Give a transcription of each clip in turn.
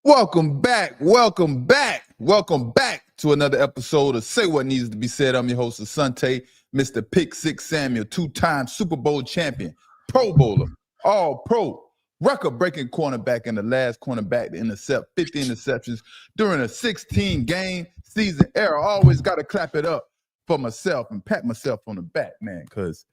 Welcome back to another episode of Say What Needs to Be Said. I'm your host, Asante, Mr. Pick Six Samuel, two-time Super Bowl champion, Pro Bowler, All-Pro, record-breaking cornerback, and the last cornerback to intercept 50 interceptions during a 16-game season era. Always got to clap it up for myself and pat myself on the back, man, because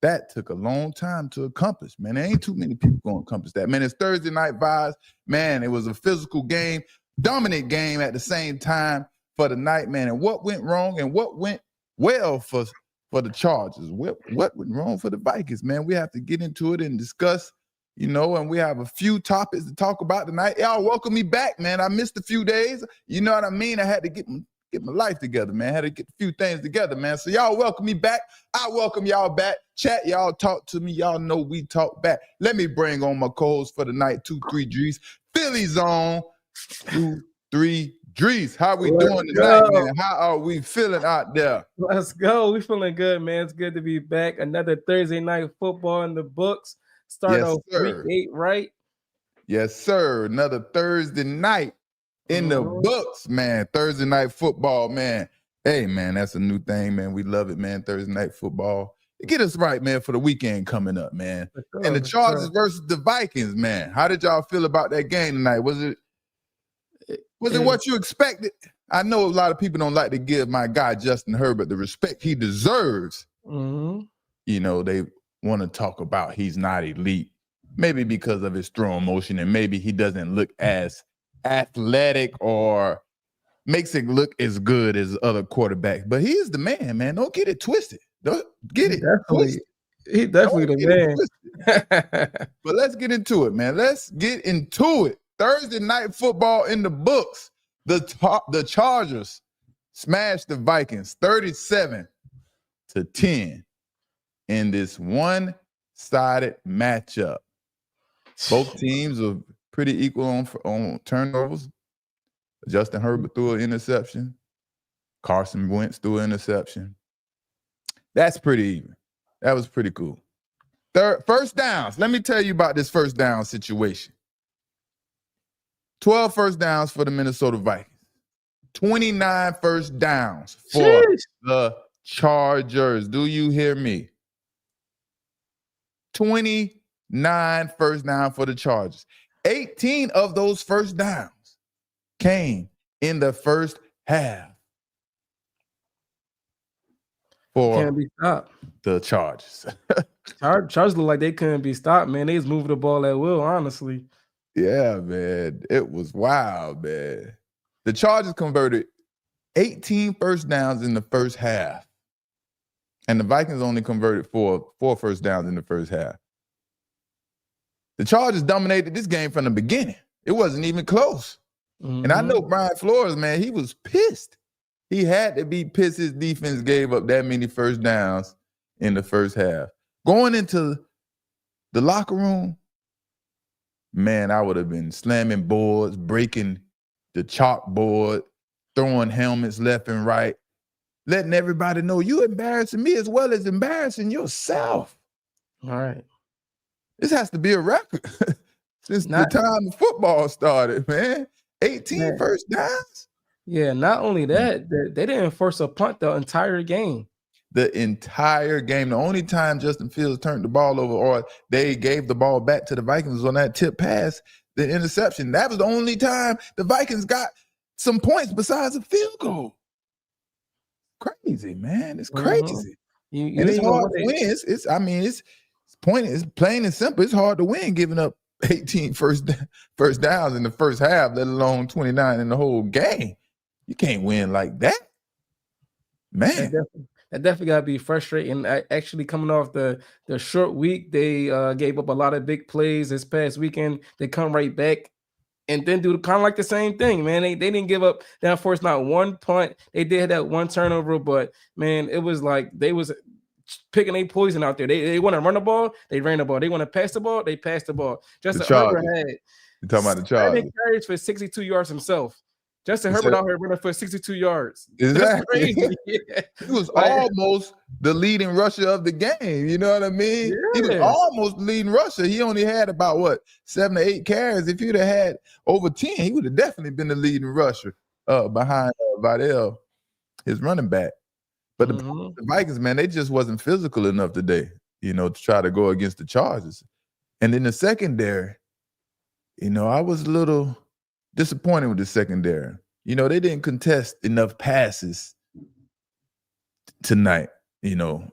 that took a long time to accomplish, man. There ain't too many people going to accomplish that, man. It's Thursday Night Vibes. Man, it was a physical game, dominant game at the same time for the night, man. And what went wrong and what went well for the Chargers? What went wrong for the Vikings, man? We have to get into it and discuss, and we have a few topics to talk about tonight. Y'all welcome me back, man. I missed a few days. You know what I mean? I had to get my life together, man. I had to get a few things together, man. So y'all welcome me back. I welcome y'all back. Chat, y'all talk to me. Y'all know we talk back. Let me bring on my co-host for the night, 2-3 Dries. Philly's on 2-3 Dries. How we doing tonight, man? How are we feeling out there? Let's go. We feeling good, man. It's good to be back. Another Thursday night football in the books. Start off week 8, right? Yes, sir. Another Thursday night in the books, man. Thursday night football, man. Hey, man, that's a new thing, man. We love it, man. Thursday night football. Get us right, man, for the weekend coming up, man. Sure, and the Chargers versus the Vikings, man. How did y'all feel about that game tonight? Was it what you expected? I know a lot of people don't like to give my guy Justin Herbert the respect he deserves. Mm-hmm. They want to talk about he's not elite, maybe because of his throwing motion, and maybe he doesn't look as athletic or makes it look as good as other quarterbacks. But he is the man, man. Don't get it twisted. Don't get it twisted. He's definitely the man. But let's get into it, man. Let's get into it. Thursday night football in the books. The Chargers smashed the Vikings 37-10 in this one-sided matchup. Both teams are pretty equal on turnovers. Justin Herbert threw an interception. Carson Wentz threw an interception. That's pretty even. That was pretty cool. First downs. Let me tell you about this first down situation. 12 first downs for the Minnesota Vikings. 29 first downs for the Chargers. Do you hear me? 29 first down for the Chargers. 18 of those first downs came in the first half for can't be stopped. The Chargers. Chargers look like they couldn't be stopped, man. They was moving the ball at will, honestly. Yeah, man. It was wild, man. The Chargers converted 18 first downs in the first half, and the Vikings only converted four first downs in the first half. The Chargers dominated this game from the beginning. It wasn't even close. Mm-hmm. And I know Brian Flores, man, he was pissed. He had to be pissed his defense gave up that many first downs in the first half. Going into the locker room, man, I would have been slamming boards, breaking the chalkboard, throwing helmets left and right, letting everybody know you embarrassing me as well as embarrassing yourself. All right. This has to be a record since the time football started, man. 18 first downs? Yeah, not only that, they didn't force a punt the entire game. The entire game. The only time Justin Fields turned the ball over or they gave the ball back to the Vikings was on that tip pass, the interception. That was the only time the Vikings got some points besides a field goal. Crazy, man. It's crazy. And it's hard to win. It's plain and simple. It's hard to win giving up 18 first downs in the first half, let alone 29 in the whole game. You can't win like that, man. That definitely got to be frustrating. Actually, coming off the short week, they gave up a lot of big plays this past weekend. They come right back and then do kind of like the same thing, man. They didn't give up that force, not one punt. They did that one turnover, but, man, it was like they was picking a poison out there. They want to run the ball, they ran the ball. They want to pass the ball, they passed the ball. Justin Herbert had You're talking about the Chargers. carries for 62 yards himself. Justin Herbert out here running for 62 yards. Exactly. That's crazy. Yeah. He was Like, almost the leading rusher of the game. You know what I mean? He was yeah. almost the leading rusher. He only had about 7 to 8 carries. If he'd have had over 10, he would have definitely been the leading rusher behind Vidal, his running back. But the Vikings, man, they just wasn't physical enough today, to try to go against the Chargers. And in the secondary, I was a little disappointed with the secondary. They didn't contest enough passes tonight.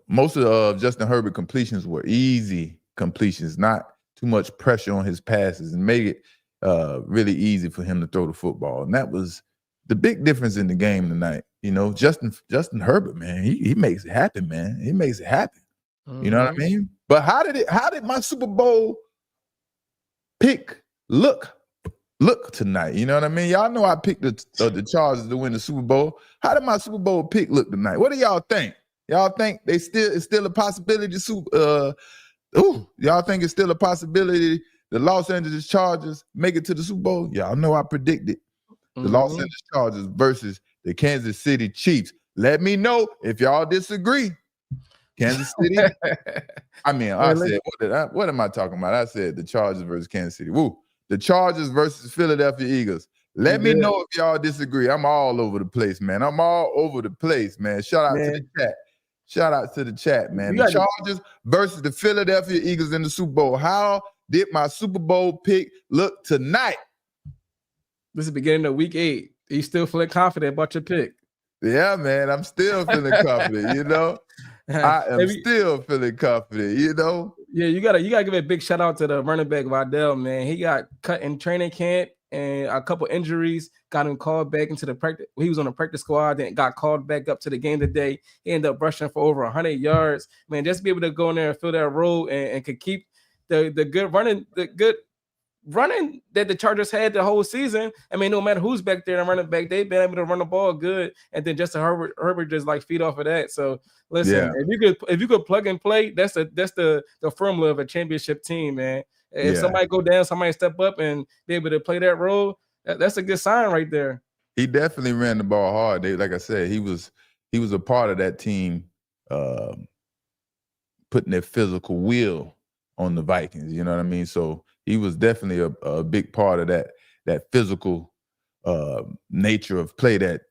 Most of Justin Herbert completions were easy completions, not too much pressure on his passes, and made it really easy for him to throw the football. And that was the big difference in the game tonight. Justin Herbert, man, he makes it happen, man. He makes it happen. You know what I mean? But how did my Super Bowl pick look tonight? You know what I mean? Y'all know I picked the Chargers to win the Super Bowl. How did my Super Bowl pick look tonight? What do y'all think? Y'all think it's still a possibility y'all think it's still a possibility the Los Angeles Chargers make it to the Super Bowl? Y'all know I predicted the Los Angeles Chargers versus the Kansas City Chiefs. Let me know if y'all disagree. Kansas City. I said, what am I talking about? I said the Chargers versus Kansas City. Woo. The Chargers versus Philadelphia Eagles. Let me know if y'all disagree. I'm all over the place, man. I'm all over the place, man. Shout out to the chat. Shout out to the chat, man. The Chargers versus the Philadelphia Eagles in the Super Bowl. How did my Super Bowl pick look tonight? This is the beginning of week 8. You still feeling confident about your pick? Yeah, man. I'm still feeling confident, I am still feeling confident, Yeah, you gotta give a big shout out to the running back Vidal, man. He got cut in training camp and a couple injuries got him called back into the practice. He was on the practice squad, then got called back up to the game today. He ended up rushing for over 100 yards. Man, just be able to go in there and fill that role and could keep the good running that the Chargers had the whole season. I mean, no matter who's back there and running back, they've been able to run the ball good, and then Justin Herbert just like feed off of that. So listen, if you could plug and play, that's the formula of a championship team, man. If somebody go down, somebody step up and be able to play that role, that's a good sign right there. He definitely ran the ball hard. Like I said, he was a part of that team, putting their physical will on the Vikings. You know what I mean? So he was definitely a big part of that physical nature of play that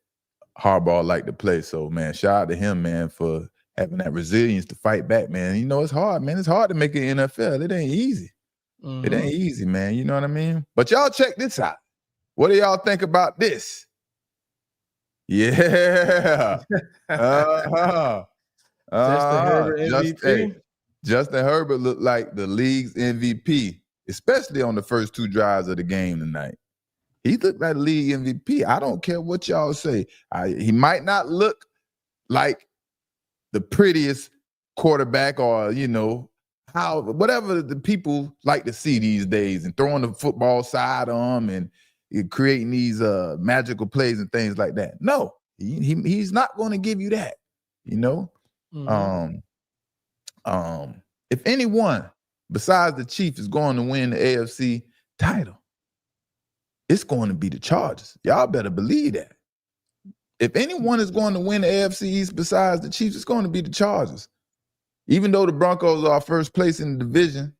Harbaugh liked to play. So, man, shout out to him, man, for having that resilience to fight back, man. It's hard, man. It's hard to make it in the NFL. It ain't easy. It ain't easy, man. You know what I mean? But y'all check this out. What do y'all think about this? Yeah. Justin Herbert MVP. Justin Herbert looked like the league's MVP, especially on the first 2 drives of the game tonight. He looked like the league MVP. I don't care what y'all say. He might not look like the prettiest quarterback or, whatever the people like to see these days, and throwing the football side on and creating these magical plays and things like that. No, he's not going to give you that, If anyone besides the Chiefs is going to win the AFC title, it's going to be the Chargers. Y'all better believe that. If anyone is going to win the AFC East besides the Chiefs, it's going to be the Chargers. Even though the Broncos are first place in the division,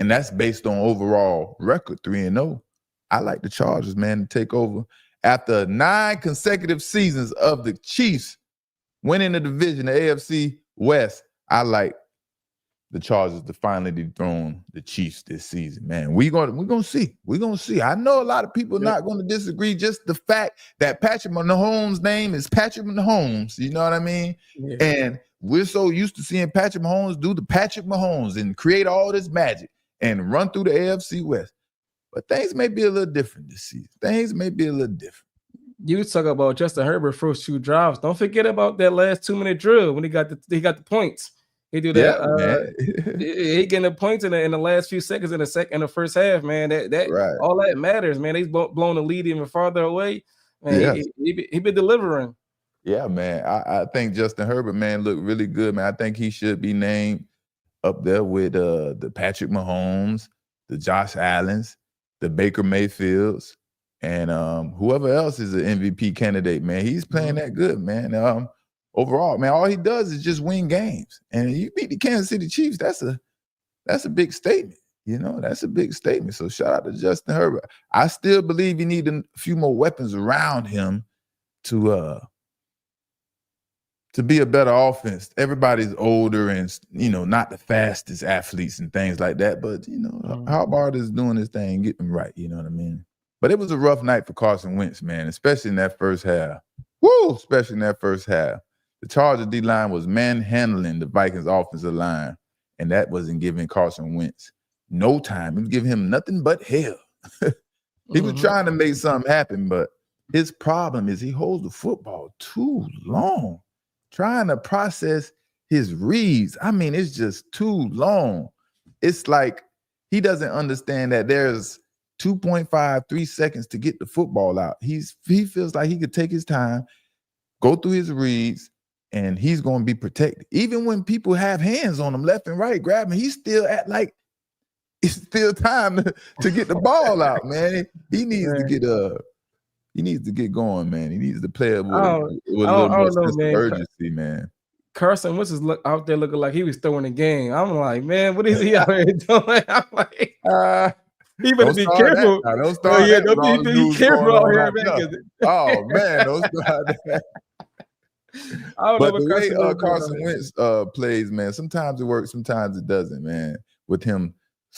and that's based on overall record, 3-0, I like the Chargers, man, to take over. After 9 consecutive seasons of the Chiefs winning the division, the AFC West, I like the Chargers to finally dethrone the Chiefs this season, man. We're gonna see. We're gonna see. I know a lot of people are not going to disagree. Just the fact that Patrick Mahomes' name is Patrick Mahomes, you know what I mean? Yeah. And we're so used to seeing Patrick Mahomes do the Patrick Mahomes and create all this magic and run through the AFC West. But things may be a little different this season. Things may be a little different. You talk about Justin Herbert first 2 drives. Don't forget about that last 2-minute drill when he got the points. He do that. He getting the points in the last few seconds in the first half, man. That right. All that matters, man. He's blown the lead even farther away. Man, yes. he been delivering. Yeah, man. I think Justin Herbert, man, looked really good, man. I think he should be named up there with the Patrick Mahomes, the Josh Allens, the Baker Mayfields, And whoever else is an MVP candidate, man, he's playing that good, man. Overall, man, all he does is just win games. And you beat the Kansas City Chiefs, that's a big statement. You know, that's a big statement. So shout out to Justin Herbert. I still believe you need a few more weapons around him to be a better offense. Everybody's older and, you know, not the fastest athletes and things like that. But, you know, Harbaugh is doing his thing, getting them right. You know what I mean? But it was a rough night for Carson Wentz, man, especially in that first half. Especially in that first half. The Chargers D-line was manhandling the Vikings offensive line, and that wasn't giving Carson Wentz no time. It was giving him nothing but hell. He was trying to make something happen, but his problem is he holds the football too long, trying to process his reads. I mean, it's just too long. It's like he doesn't understand that there's 2.5, 3 seconds to get the football out. He feels like he could take his time, go through his reads, and he's going to be protected. Even when people have hands on him left and right, grab him, he's still it's still time to get the ball out, man. He needs to get going, man. He needs to play with a little more sense of urgency, man. Carson Wentz is out there looking like he was throwing a game. I'm like, man, what is he out here doing? I'm like, he better be careful. Don't start don't be careful out here, man. Oh man, don't start that. But the way Carson Wentz plays, man, sometimes it works, sometimes it doesn't, man. With him,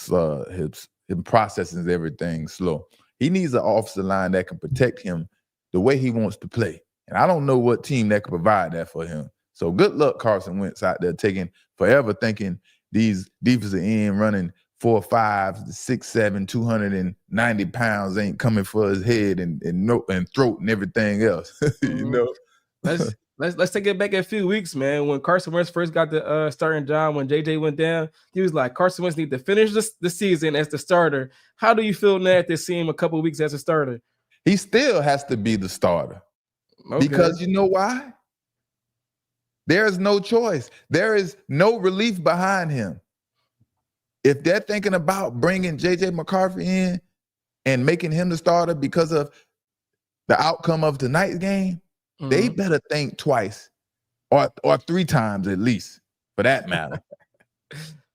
him processing everything slow. He needs an offensive line that can protect him the way he wants to play. And I don't know what team that can provide that for him. So good luck, Carson Wentz, out there taking forever thinking these defensive end running 4.5, 6'7", 290 pounds ain't coming for his head and throat and everything else. You know. Let's take it back a few weeks, man. When Carson Wentz first got the starting job, when JJ went down, he was like, Carson Wentz need to finish the season as the starter. How do you feel now after seeing him a couple of weeks as a starter? He still has to be the starter. Okay. Because you know why? There is no choice. There is no relief behind him. If they're thinking about bringing J.J. McCarthy in and making him the starter because of the outcome of tonight's game, they better think twice or 3 times at least, for that matter.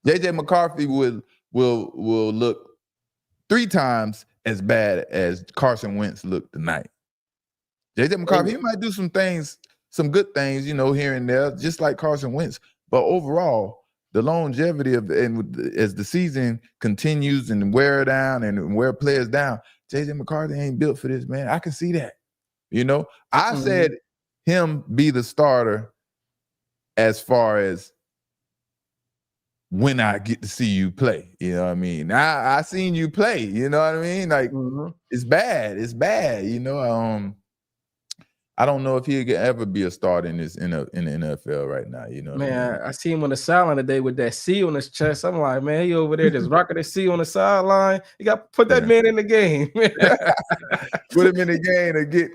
J.J. McCarthy will look 3 times as bad as Carson Wentz looked tonight. J.J. McCarthy, he might do some things, some good things, you know, here and there, just like Carson Wentz. But overall, the longevity as the season continues and wear down and wear players down, J.J. McCarthy ain't built for this, man. I can see that. You know, I said him be the starter as far as when I get to see you play. You know what I mean? I seen you play. You know what I mean? Like it's bad. It's bad. You know. I don't know if he'll ever be a starter in the NFL right now. You know, man. I see him on the sideline today with that C on his chest. I'm like, man, he over there just rocking the C on the sideline. You got to put that man in the game. Put him in the game and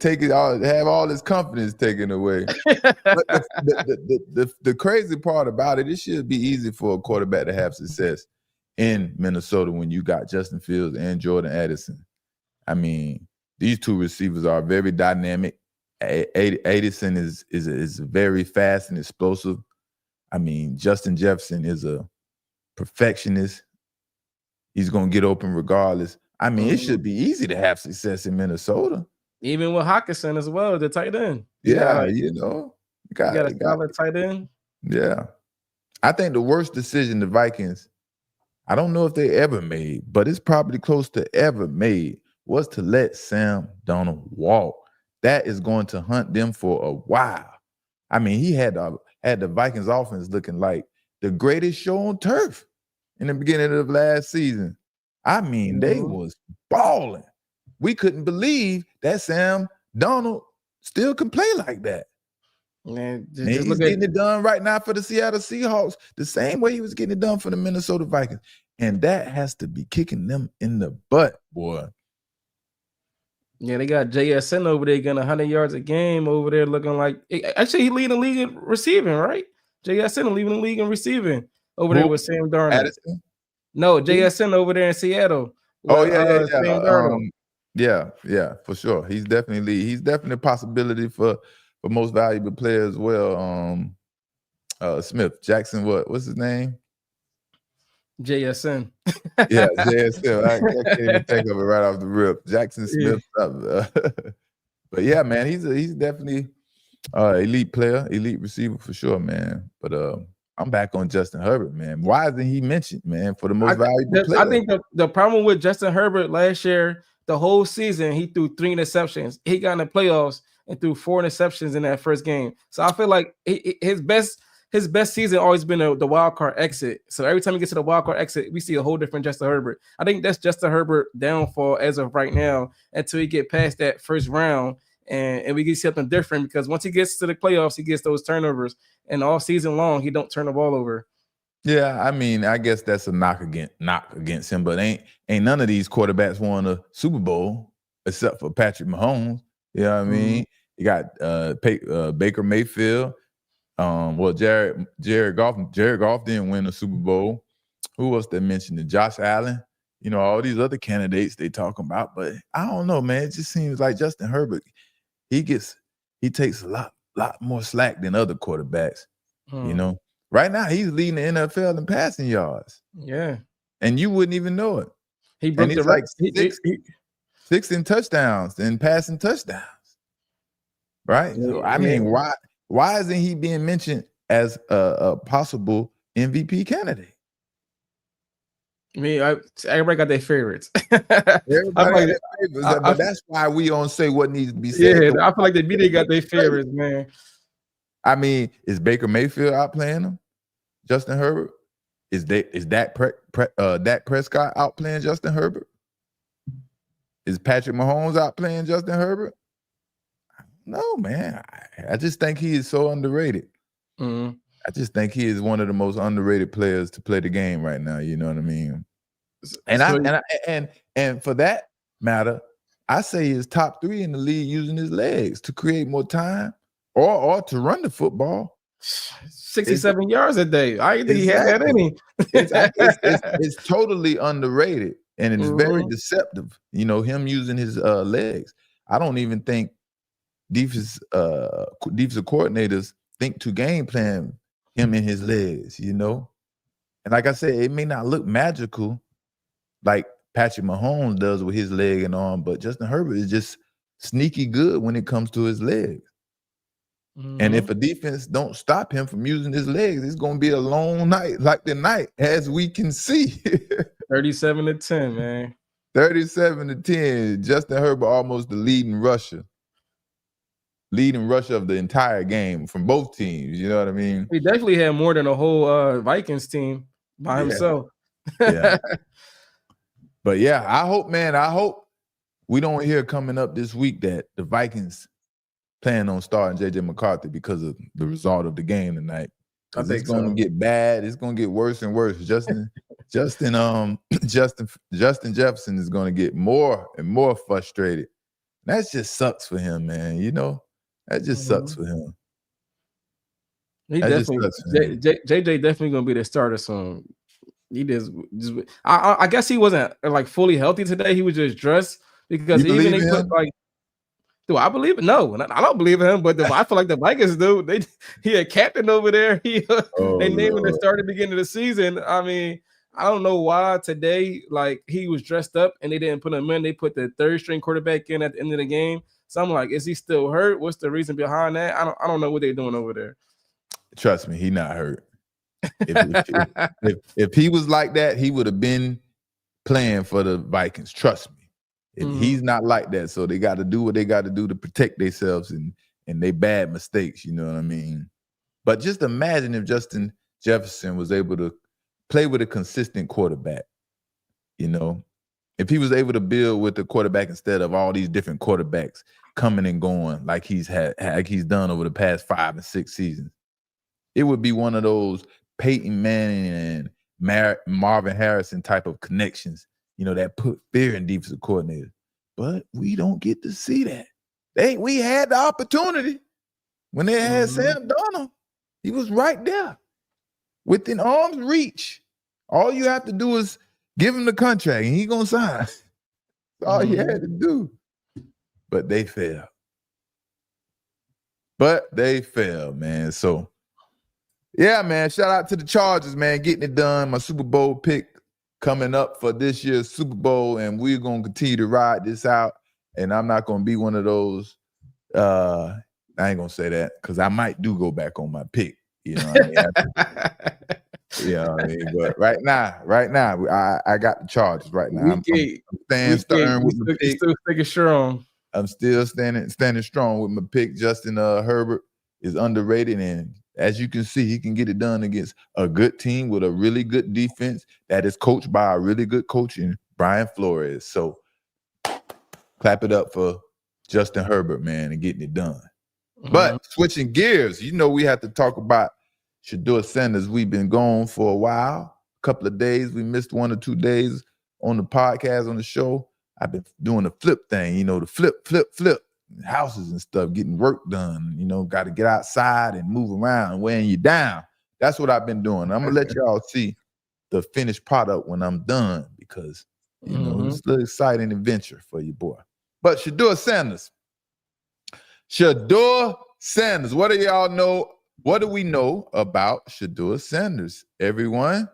take it all, have all his confidence taken away. But the crazy part about it should be easy for a quarterback to have success in Minnesota when you got Justin Fields and Jordan Addison. I mean, these 2 receivers are very dynamic. Addison is very fast and explosive. I mean, Justin Jefferson is a perfectionist. He's going to get open regardless. I mean, it should be easy to have success in Minnesota. Even with Hockenson as well, the tight end. Yeah, you know. You got a solid tight end. Yeah. I think the worst decision the Vikings, I don't know if they ever made, but it's probably close to ever made, was to let Sam Darnold walk. That is going to hunt them for a while. I mean, he had the Vikings offense looking like the greatest show on turf in the beginning of last season. I mean, they was balling. We couldn't believe that Sam Darnold still can play like that. Man, he's getting it done right now for the Seattle Seahawks the same way he was getting it done for the Minnesota Vikings. And that has to be kicking them in the butt, boy. Yeah, they got JSN over there getting 100 yards a game over there looking like – actually, he leading the league in receiving, right? JSN leading the league in receiving over there with Sam Darnold. Addison? No, JSN over there in Seattle. Sam Darnold. Yeah, for sure. He's definitely a possibility for most valuable player as well. Smith Jackson, what's his name? JSN. Yeah, JSN. I can't even think of it right off the rip. Jackson Smith. Yeah. But yeah, man, he's definitely elite player, elite receiver for sure, man. But I'm back on Justin Herbert, man. Why isn't he mentioned, man, for the most valuable player? I think the problem with Justin Herbert last year, the whole season, he threw 3 interceptions. He got in the playoffs and threw 4 interceptions in that first game. So I feel like his best season always been the wild card exit. So every time he gets to the wild card exit, we see a whole different Justin Herbert. I think that's Justin Herbert downfall as of right now until he get past that first round. And we get something different because once he gets to the playoffs, he gets those turnovers. And all season long, he don't turn the ball over. Yeah, I mean, I guess that's a knock against him, but ain't none of these quarterbacks won a Super Bowl except for Patrick Mahomes. You know what I mean? You got Baker Mayfield. Jared Goff. Jared Goff didn't win a Super Bowl. Who else they mentioned? Josh Allen. You know, all these other candidates they talking about, but I don't know, man. It just seems like Justin Herbert, he takes a lot more slack than other quarterbacks. You know, right now he's leading the NFL in passing yards. Yeah, and you wouldn't even know it. He broke the like six in touchdowns and passing touchdowns. Right. So I mean, why isn't he being mentioned as a possible MVP candidate? I mean, everybody got their favorites. Everybody got their favorites, but that's why we don't say what needs to be said. Yeah, I feel like the media got their favorites, man. I mean, is Baker Mayfield outplaying him? Justin Herbert? Is Dak Prescott outplaying Justin Herbert? Is Patrick Mahomes outplaying Justin Herbert? No, man. I just think he is so underrated. Mm-hmm. I just think he is one of the most underrated players to play the game right now. You know what I mean? And for that matter, I say he's top 3 in the league using his legs to create more time or to run the football. 67 yards a day. I think he had that in him. It's totally underrated, and it's very deceptive. You know, him using his legs. I don't even think defensive coordinators think to game plan him in his legs, you know? And like I said, it may not look magical like Patrick Mahomes does with his leg and arm, but Justin Herbert is just sneaky good when it comes to his legs. And if a defense don't stop him from using his legs, it's going to be a long night, like the night, as we can see. 37-10, man. 37-10. Justin Herbert almost the leading rusher of the entire game from both teams. You know what I mean? He definitely had more than a whole Vikings team by himself. Yeah. But yeah, I hope we don't hear coming up this week that the Vikings plan on starting J.J. McCarthy because of the result of the game tonight. Because it's going to get bad. It's going to get worse and worse. Justin Jefferson is going to get more and more frustrated. That just sucks for him, man. You know, that just sucks for him. He definitely, JJ definitely going to be the starter soon. He just I guess he wasn't like fully healthy today. He was just dressed because even they put like. Do I believe it? No, I don't believe in him. But I feel like the Vikings do. He a captain over there. They named him to start at the beginning of the season. I mean, I don't know why today, like he was dressed up and they didn't put him in. They put the 3rd string quarterback in at the end of the game. So I'm like, is he still hurt? What's the reason behind that? I don't know what they're doing over there. Trust me, he not hurt. If he was like that, he would have been playing for the Vikings. Trust me. He's not like that, so they got to do what they got to do to protect themselves and they bad mistakes. You know what I mean? But just imagine if Justin Jefferson was able to play with a consistent quarterback. You know, if he was able to build with the quarterback instead of all these different quarterbacks coming and going like he's done over the past 5 and 6 seasons, it would be one of those Peyton Manning and Marvin Harrison type of connections. You know, that put fear in defensive coordinators. But we don't get to see that. We had the opportunity when they had Sam Darnold. He was right there within arm's reach. All you have to do is give him the contract and he's going to sign. That's all he had to do. But they failed. Man. So, yeah, man, shout out to the Chargers, man, getting it done. My Super Bowl pick coming up for this year's Super Bowl, and we're going to continue to ride this out. And I'm not going to be one of those. I ain't going to say that because I might go back on my pick. You know what I mean? Yeah, but right now, I got the Chargers right now. I'm staying stern with my pick. Still sticking strong. I'm still standing strong with my pick. Justin Herbert is underrated, and as you can see, he can get it done against a good team with a really good defense that is coached by a really good coach in Brian Flores. So clap it up for Justin Herbert, man, and getting it done. But switching gears, we have to talk about Shedeur Sanders. We've been gone for a while, a couple of days. We missed 1 or 2 days on the podcast, on the show. I've been doing the flip thing, the flip houses and stuff, getting work done. Got to get outside and move around, weighing you down. That's what I've been doing. I'm going to let y'all see the finished product when I'm done because, it's a little exciting adventure for you, boy. But Shedeur Sanders. What do y'all know? What do we know about Shedeur Sanders, everyone?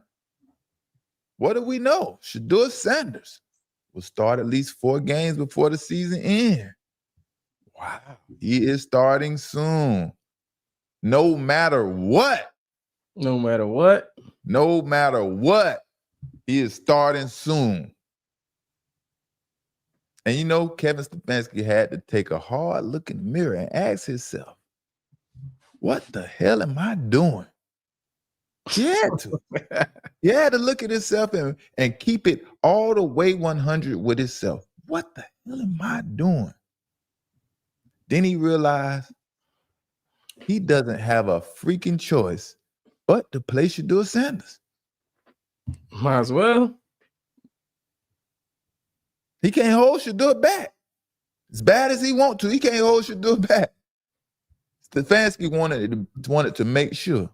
What do we know? Shedeur Sanders will start at least 4 games before the season ends. Wow. He is starting soon. No matter what. He is starting soon. And Kevin Stefanski had to take a hard look in the mirror and ask himself, what the hell am I doing? He had to. He had to look at himself and keep it all the way 100 with himself. What the hell am I doing? Then he realized he doesn't have a freaking choice but to play Shedeur Sanders. Might as well. He can't hold Shedeur back. As bad as he wants to, he can't hold Shedeur back. Stefanski wanted to make sure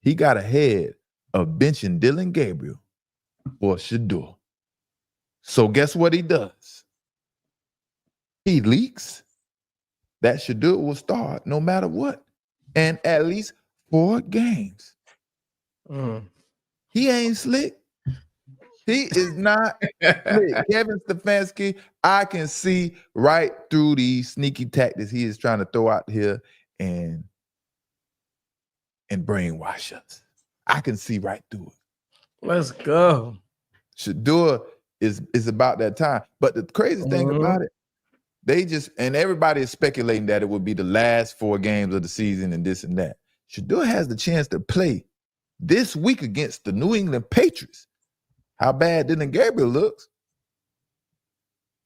he got ahead of benching Dylan Gabriel for Shedeur. So guess what he does? He leaks that Shedeur will start no matter what, and at least 4 games. He ain't slick. He is not slick. Kevin Stefanski, I can see right through these sneaky tactics he is trying to throw out here and brainwash us. I can see right through it. Let's go. Shedeur is about that time. But the crazy thing about it, and everybody is speculating that it would be the last 4 games of the season and this and that. Shedeur has the chance to play this week against the New England Patriots. How bad Dylan Gabriel looks.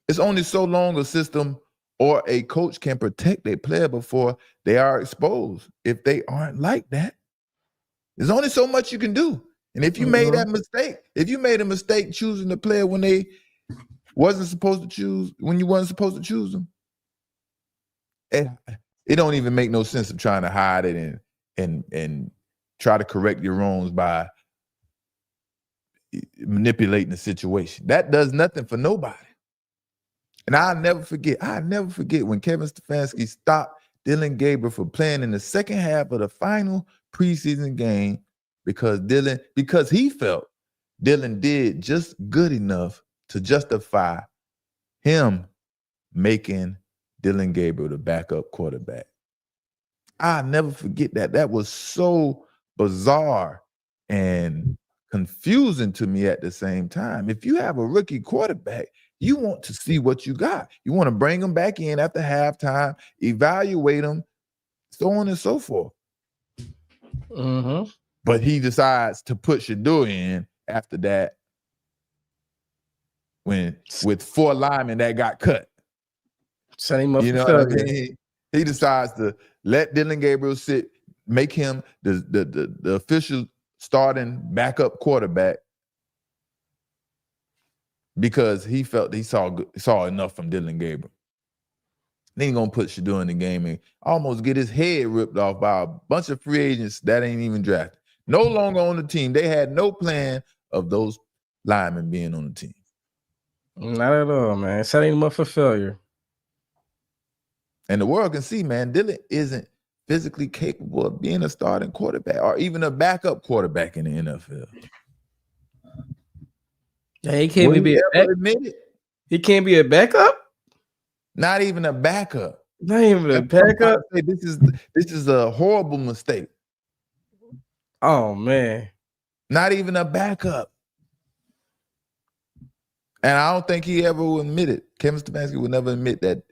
It's only so long a system or a coach can protect their player before they are exposed. If they aren't like that, there's only so much you can do. And if you made that mistake, if you made a mistake choosing the player when they wasn't supposed to choose, when you wasn't supposed to choose them, it don't even make no sense of trying to hide it and try to correct your wrongs by manipulating the situation. That does nothing for nobody. And I'll never forget when Kevin Stefanski stopped Dylan Gabriel from playing in the second half of the final preseason game because he felt Dylan did just good enough to justify him making Dylan Gabriel the backup quarterback. I'll never forget that. That was so bizarre and confusing to me at the same time. If you have a rookie quarterback, you want to see what you got. You want to bring them back in after halftime, evaluate them, so on and so forth. But he decides to put Shedeur in after that with 4 linemen that got cut. Set him up. You know what I mean? He decides to let Dylan Gabriel sit, make him the official starting backup quarterback because he felt he saw enough from Dylan Gabriel. Then he's going to put Shedeur in the game and almost get his head ripped off by a bunch of free agents that ain't even drafted. No longer on the team. They had no plan of those linemen being on the team. Not at all, man. Setting him up for failure. And the world can see, man, Dillon isn't physically capable of being a starting quarterback or even a backup quarterback in the NFL. Yeah, he can't Will even be he a ever back. admit it? He can't be a backup. Not even a backup. Not even a That's what I'm trying backup. to say. This is a horrible mistake. Oh man. Not even a backup. And I don't think he ever will admit it. Kevin Stefanski will never admit that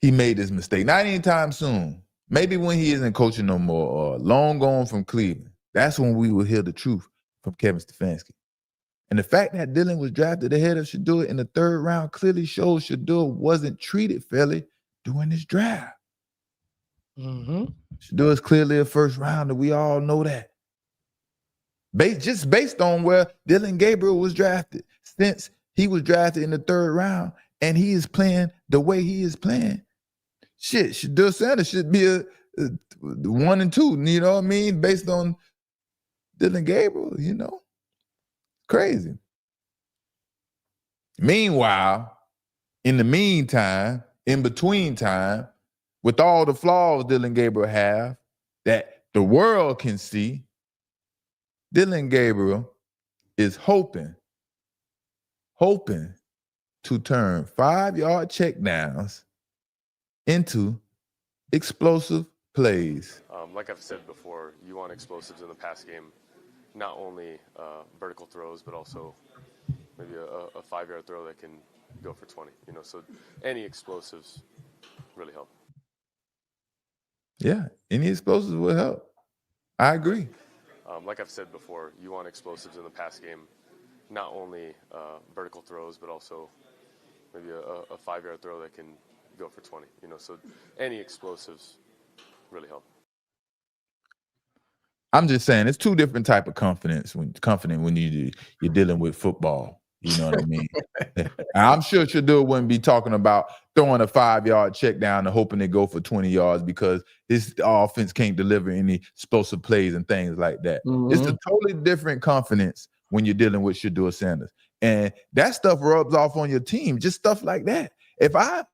he made this mistake. Not anytime soon. Maybe when he isn't coaching no more or long gone from Cleveland. That's when we will hear the truth from Kevin Stefanski. And the fact that Dillon was drafted ahead of Shedeur in the 3rd round clearly shows Shedeur wasn't treated fairly during this draft. Shedeur is clearly a 1st rounder. We all know that. Just based on where Dillon Gabriel was drafted, since he was drafted in the 3rd round and he is playing the way he is playing, Shedeur Sanders should be a 1 and 2, you know what I mean? Based on Dillon Gabriel, crazy. Meanwhile, in the meantime, in between time, with all the flaws Dillon Gabriel have that the world can see, Dillon Gabriel is hoping to turn 5-yard checkdowns into explosive plays. Like I've said before, you want explosives in the pass game, not only vertical throws, but also maybe a 5-yard throw that can go for 20. So any explosives really help. Yeah, any explosives will help. I agree. Like I've said before, you want explosives in the pass game, not only vertical throws, but also maybe a 5-yard throw that can go for 20. So any explosives really help. I'm just saying it's 2 different type of confident when you're dealing with football. You know what I mean? I'm sure Shedeur wouldn't be talking about throwing a 5-yard check down and hoping to go for 20 yards because his offense can't deliver any explosive plays and things like that. It's a totally different confidence when you're dealing with Shedeur Sanders. And that stuff rubs off on your team, just stuff like that. If I'm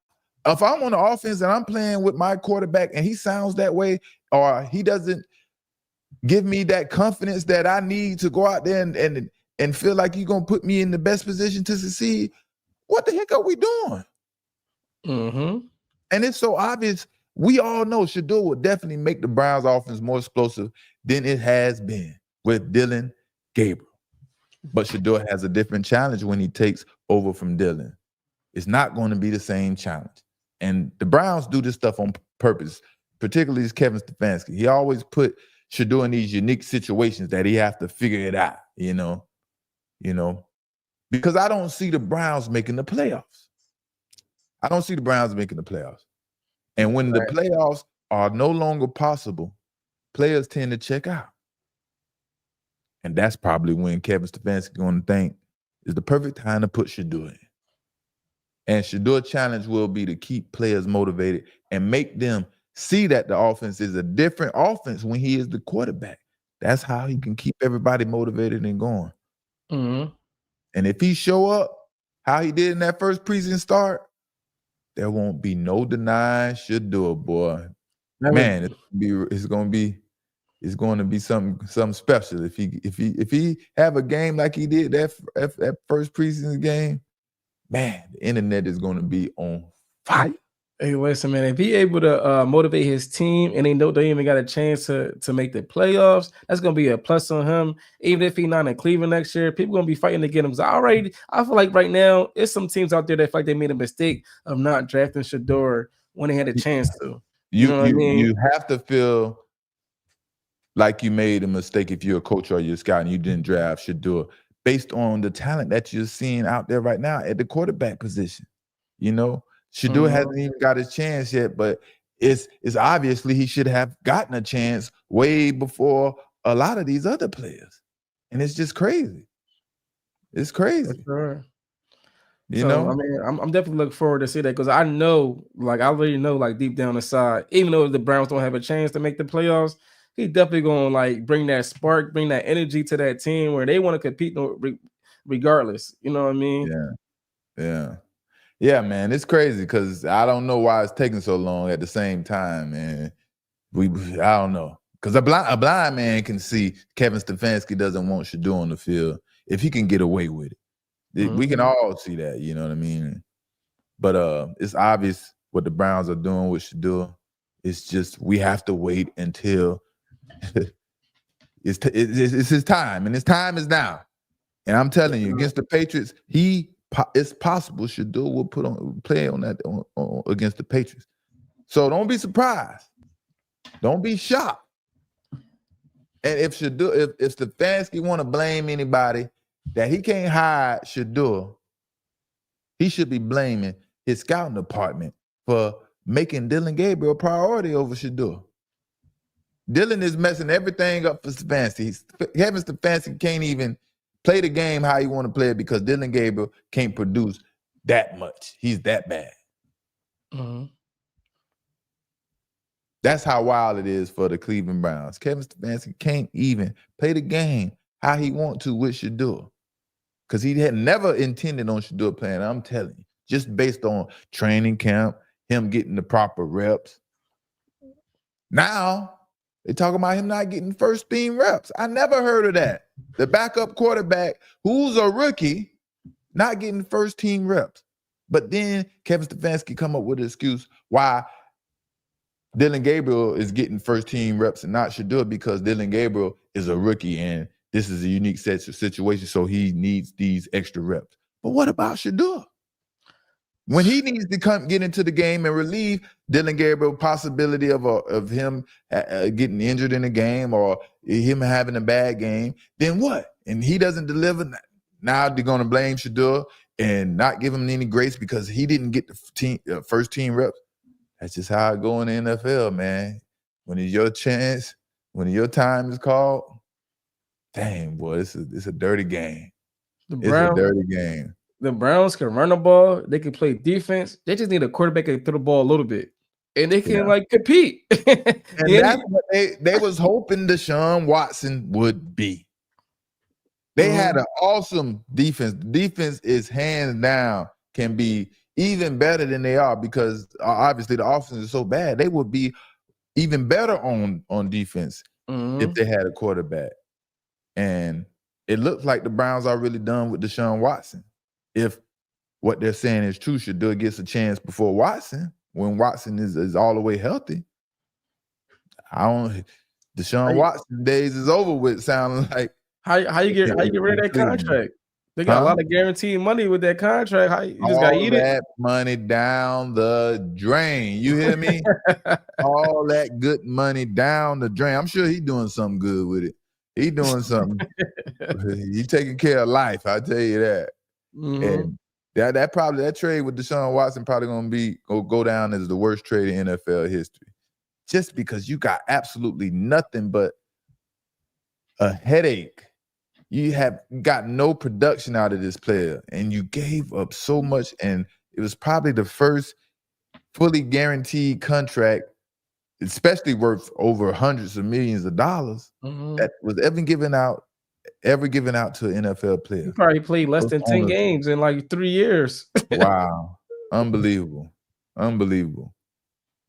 on the offense and I'm playing with my quarterback and he sounds that way or he doesn't give me that confidence that I need to go out there and feel like you're going to put me in the best position to succeed, what the heck are we doing? And it's so obvious. We all know Shedeur will definitely make the Browns offense more explosive than it has been with Dillon Gabriel. But Shedeur has a different challenge when he takes over from Dillon. It's not going to be the same challenge. And the Browns do this stuff on purpose, particularly Kevin Stefanski. He always put Shedeur in these unique situations that he has to figure it out, because I don't see the Browns making the playoffs. And when the playoffs are no longer possible, players tend to check out. And that's probably when Kevin Stefanski is going to think is the perfect time to put Shedeur in. And Shedeur's challenge will be to keep players motivated and make them see that the offense is a different offense when he is the quarterback. That's how he can keep everybody motivated and going. And if he show up how he did in that first preseason start, there won't be no denying Shedeur, boy. Man, it's going to be something special if he have a game like he did that first preseason game. Man, the internet is going to be on fire. Hey, listen, man. If he able to motivate his team and they know they even got a chance to make the playoffs, that's gonna be a plus on him. Even if he's not in Cleveland next year, people gonna be fighting to get him. I feel like right now, it's some teams out there that feel like they made a mistake of not drafting Shedeur when they had a chance to. You know what I mean? You have to feel like you made a mistake if you're a coach or you're a scout and you didn't draft Shedeur based on the talent that you're seeing out there right now at the quarterback position. Shedeur hasn't even got his chance yet, but it's obviously he should have gotten a chance way before a lot of these other players. And it's just crazy. It's crazy. Sure. I mean, I'm definitely looking forward to see that because I already know, like deep down inside, even though the Browns don't have a chance to make the playoffs, he definitely gonna bring that spark, bring that energy to that team where they want to compete regardless. You know what I mean? Yeah. Yeah. Yeah, man, it's crazy because I don't know why it's taking so long at the same time, man. I don't know. Because a blind man can see Kevin Stefanski doesn't want Shedeur on the field if he can get away with it. We can all see that, you know what I mean? But it's obvious what the Browns are doing with Shedeur. It's just we have to wait until it's his time, and his time is now. And I'm telling you, against the Patriots, it's possible Shedeur will play on that against the Patriots. So don't be surprised. Don't be shocked. And if Stefanski want to blame anybody that he can't hide Shedeur, he should be blaming his scouting department for making Dylan Gabriel a priority over Shedeur. Dylan is messing everything up for Stefanski. Kevin Stefanski can't even play the game how you want to play it because Dylan Gabriel can't produce that much. He's that bad. That's how wild it is for the Cleveland Browns. Kevin Stefanski can't even play the game how he want to with Shedeur because he had never intended on Shedeur playing. I'm telling you, just based on training camp, him getting the proper reps. Now, they talking about him not getting first team reps. I never heard of that. The backup quarterback, who's a rookie, not getting first team reps. But then Kevin Stefanski come up with an excuse why Dylan Gabriel is getting first team reps and not Shedeur because Dylan Gabriel is a rookie and this is a unique situation, so he needs these extra reps. But what about Shedeur? When he needs to get into the game and relieve Dylan Gabriel possibility of him getting injured in a game or him having a bad game, then what? And he doesn't deliver. Now they're going to blame Shedeur and not give him any grace because he didn't get the first team reps. That's just how it go in the NFL, man. When it's your chance, when your time is called, dang, boy, it's a dirty game. It's a dirty game. The Browns can run the ball. They can play defense. They just need a quarterback that can throw the ball a little bit. And they can, compete. And that's what they was hoping Deshaun Watson would be. They had an awesome defense. The defense is hands down can be even better than they are because obviously the offense is so bad. They would be even better on defense if they had a quarterback. And it looks like the Browns are really done with Deshaun Watson. If what they're saying is true, Shedeur gets a chance before Watson, when Watson is all the way healthy. Deshaun Watson days is over with, sounding like. How you get rid of that contract? They got a lot of guaranteed money with that contract. You just gotta eat it. All that money down the drain. You hear me? All that good money down the drain. I'm sure he's doing something good with it. He doing something. He taking care of life. I tell you that. And that trade with Deshaun Watson probably gonna go down as the worst trade in NFL history. Just because you got absolutely nothing but a headache. You have got no production out of this player, and you gave up so much, and it was probably the first fully guaranteed contract, especially worth over hundreds of millions of dollars, that was ever given out to an NFL player. He probably played less than 10 games in like 3 years. Wow. Unbelievable.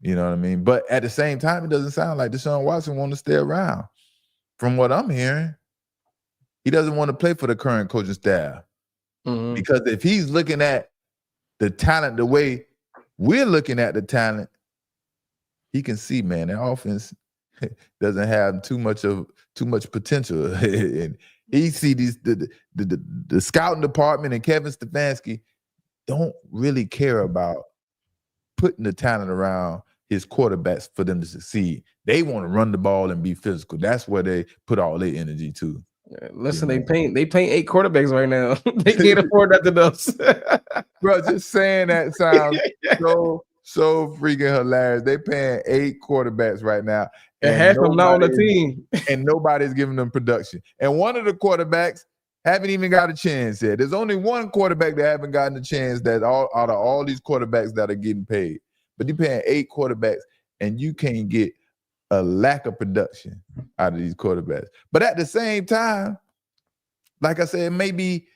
You know what I mean? But at the same time, it doesn't sound like Deshaun Watson wants to stay around. From what I'm hearing, he doesn't want to play for the current coaching staff. Because if he's looking at the talent the way we're looking at the talent, he can see, man, that offense doesn't have too much potential. And he see the scouting department and Kevin Stefanski don't really care about putting the talent around his quarterbacks for them to succeed. They want to run the ball and be physical. That's where they put all their energy to. Listen, they paying 8 quarterbacks right now. They can't afford nothing else. Bro, just saying that sounds so freaking hilarious. They paying 8 quarterbacks right now. And half of them not on the team. And nobody's giving them production. And one of the quarterbacks haven't even got a chance yet. There's only one quarterback that haven't gotten a chance out of all these quarterbacks that are getting paid. But you're paying 8 quarterbacks, and you can't get a lack of production out of these quarterbacks. But at the same time, like I said, maybe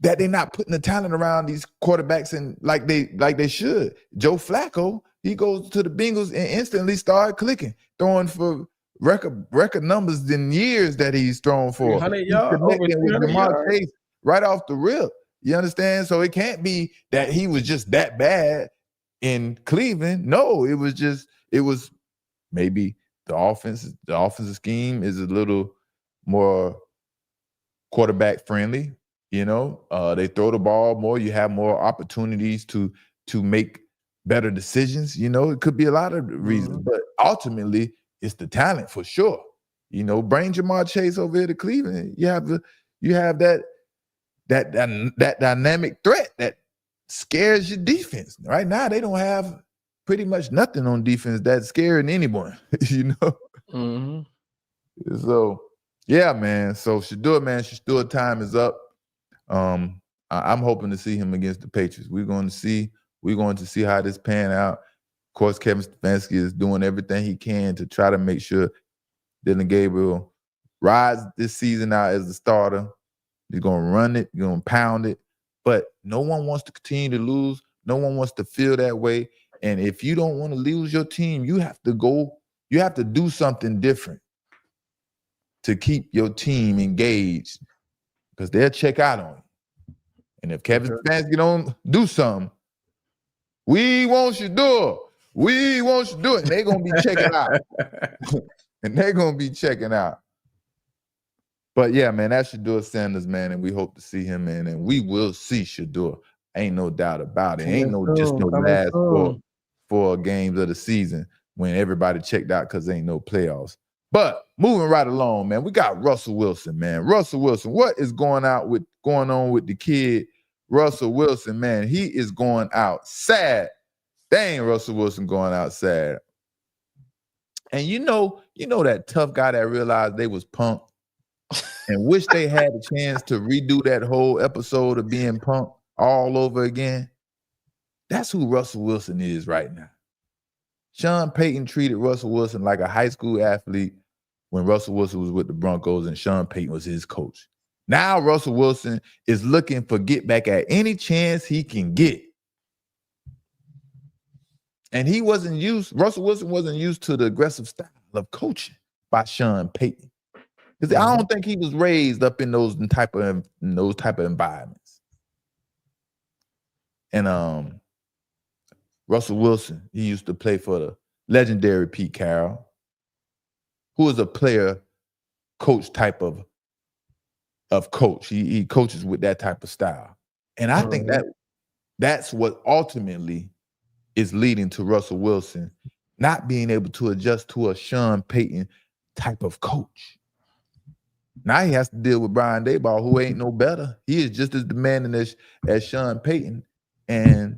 that they're not putting the talent around these quarterbacks and like they should. Joe Flacco, he goes to the Bengals and instantly started clicking, throwing for record numbers in years that he's thrown for. 300 He's yards, over connecting with 300 Jamar yards. Chase right off the rip. You understand? So it can't be that he was just that bad in Cleveland. No, it was maybe the offensive scheme is a little more quarterback friendly. You know, they throw the ball more. You have more opportunities to make better decisions. You know, it could be a lot of reasons, but ultimately it's the talent for sure. You know, bring Jamar Chase over here to Cleveland. You have that dynamic threat that scares your defense. Right now, they don't have pretty much nothing on defense that's scaring anyone. You know. Mm-hmm. So yeah, man. So Shedeur time is up. I'm hoping to see him against the Patriots. We're going to see how this pan out. Of course, Kevin Stefanski is doing everything he can to try to make sure Dylan Gabriel rides this season out as the starter. He's going to run it, he's going to pound it, but no one wants to continue to lose. No one wants to feel that way. And if you don't want to lose your team, you have to do something different to keep your team engaged, because they'll check out on you. And if Kevin Stefanski don't do something, we want Shedeur. We want Shedeur. And they're going to be checking out. And they're going to be checking out. But yeah, man, that's Shedeur Sanders, man, and we hope to see him, man, and we will see Shedeur. Ain't no doubt about it. Ain't no last four games of the season when everybody checked out because ain't no playoffs. But moving right along, man, we got Russell Wilson, man. Russell Wilson, what is going on with the kid? Russell Wilson, man, he is going out sad. Dang, Russell Wilson going out sad. And you know that tough guy that realized they was punked and wish they had a chance to redo that whole episode of being punked all over again? That's who Russell Wilson is right now. Sean Payton treated Russell Wilson like a high school athlete when Russell Wilson was with the Broncos and Sean Payton was his coach. Now Russell Wilson is looking for get back at any chance he can get. And Russell Wilson wasn't used to the aggressive style of coaching by Sean Payton. Because I don't think he was raised up in those type of environments. And Russell Wilson, he used to play for the legendary Pete Carroll, who is a player coach type of coach. He coaches with that type of style. And I think that's what ultimately is leading to Russell Wilson not being able to adjust to a Sean Payton type of coach. Now he has to deal with Brian Daboll, who ain't no better. He is just as demanding as Sean Payton. And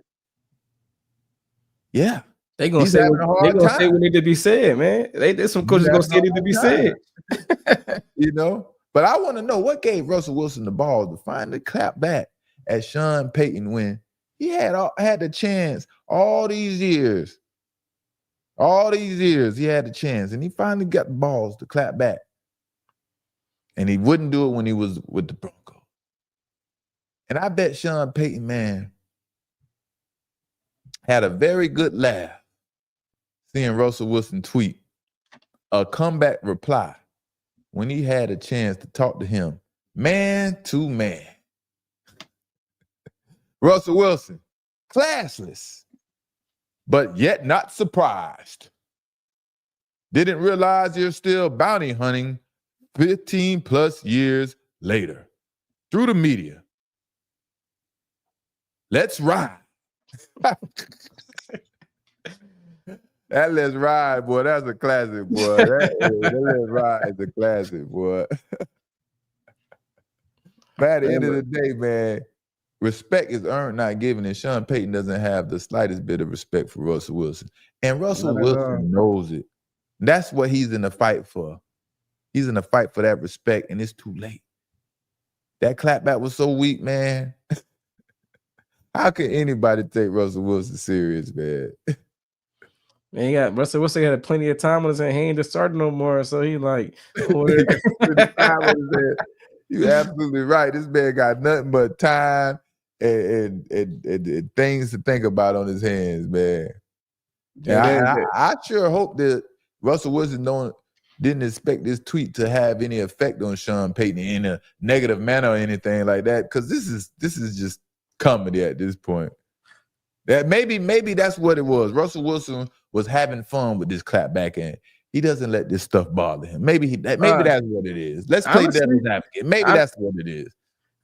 yeah, they're gonna say what need to be said, man. There's some coaches gonna say it need to be said. You know, but I want to know what gave Russell Wilson the ball to finally clap back at Sean Payton when he had the chance all these years. All these years he had the chance, and he finally got the balls to clap back. And he wouldn't do it when he was with the Broncos. And I bet Sean Payton, man, had a very good laugh seeing Russell Wilson tweet a comeback reply when he had a chance to talk to him man to man. Russell Wilson, classless, but yet not surprised. Didn't realize you're still bounty hunting 15 plus years later through the media. Let's ride. That Let's Ride, boy. That's a classic, boy. That Let's Ride is a classic, boy. But at the end of the day, man, respect is earned, not given. And Sean Payton doesn't have the slightest bit of respect for Russell Wilson. And Russell Wilson knows it. That's what he's in the fight for. He's in a fight for that respect, and it's too late. That clapback was so weak, man. How can anybody take Russell Wilson serious, man? Man, Russell Wilson had plenty of time on his hand. He ain't to start no more, so he like, You're absolutely right. This man got nothing but time and things to think about on his hands, man. And I sure hope that Russell Wilson didn't expect this tweet to have any effect on Sean Payton in a negative manner or anything like that, because this is just comedy at this point. That maybe that's what it was. Russell Wilson was having fun with this clapback, and he doesn't let this stuff bother him. Maybe that's what it is. Let's play devil's advocate. Maybe that's what it is.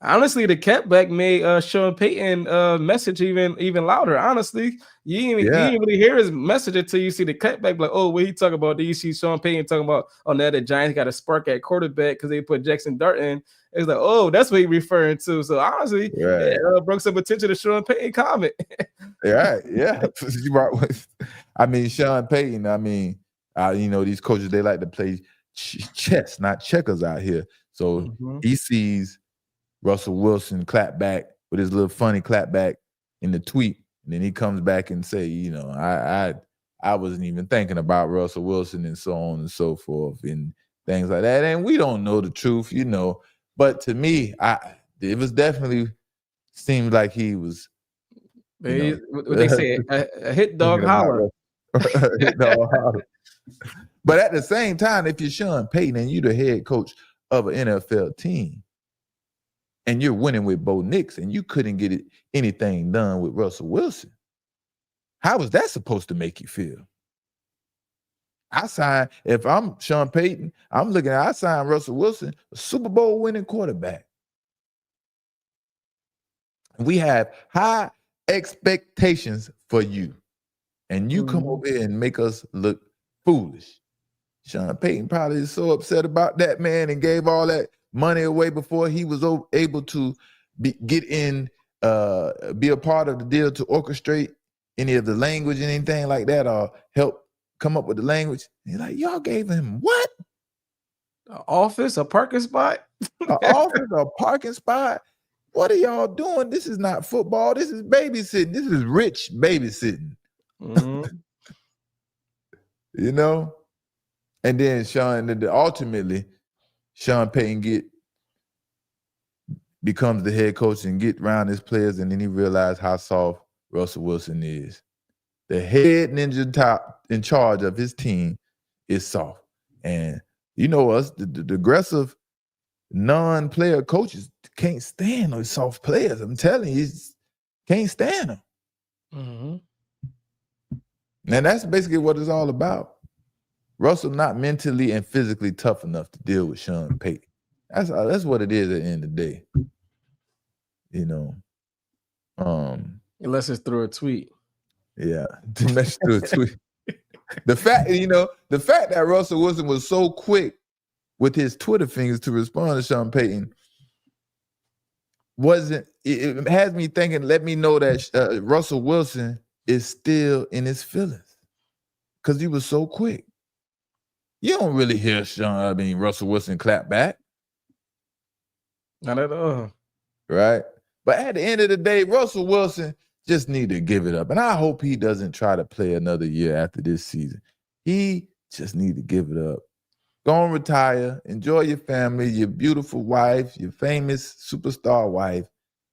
Honestly, the catback made Sean Payton message even louder. Honestly, you didn't really hear his message until you see the cutback. Like, oh, what he talking about? Then you see Sean Payton talking about, oh, now the Giants got a spark at quarterback because they put Jackson Dart in. It's like, oh, that's what he's referring to. So honestly, it brought some attention to Sean Payton comment. Right, yeah. I mean, Sean Payton. I mean, these coaches, they like to play chess, not checkers out here. So he sees Russell Wilson clap back with his little funny clap back in the tweet, and then he comes back and say, I wasn't even thinking about Russell Wilson and so on and so forth and things like that. And we don't know the truth, But to me, it was definitely seemed like he was. What they say, a hit dog holler. Hit dog holler. But at the same time, if you're Sean Payton and you're the head coach of an NFL team, and you're winning with Bo Nix, and you couldn't get anything done with Russell Wilson, how was that supposed to make you feel? If I'm Sean Payton, I signed Russell Wilson, a Super Bowl winning quarterback. We have high expectations for you, and you come over here and make us look foolish. Sean Payton probably is so upset about that, man, and gave all that money away before he was able to be a part of the deal to orchestrate any of the language and anything like that, or help come up with the language. He's like, y'all gave him what? An office, a parking spot? An office, a parking spot? What are y'all doing? This is not football. This is babysitting. This is rich babysitting. And then ultimately, Sean Payton becomes the head coach and get around his players, and then he realized how soft Russell Wilson is. The head ninja top in charge of his team is soft. And us, the aggressive non-player coaches can't stand those soft players. I'm telling you, can't stand them. And that's basically what it's all about. Russell not mentally and physically tough enough to deal with Sean Payton. That's what it is at the end of the day. Unless it's through a tweet. Yeah, to mess through a tweet. The fact that Russell Wilson was so quick with his Twitter fingers to respond to Sean Payton it has me thinking, let me know that Russell Wilson is still in his feelings because he was so quick. You don't really hear Russell Wilson clap back. Not at all. Right? But at the end of the day, Russell Wilson just need to give it up. And I hope he doesn't try to play another year after this season. He just need to give it up. Go and retire. Enjoy your family, your beautiful wife, your famous superstar wife.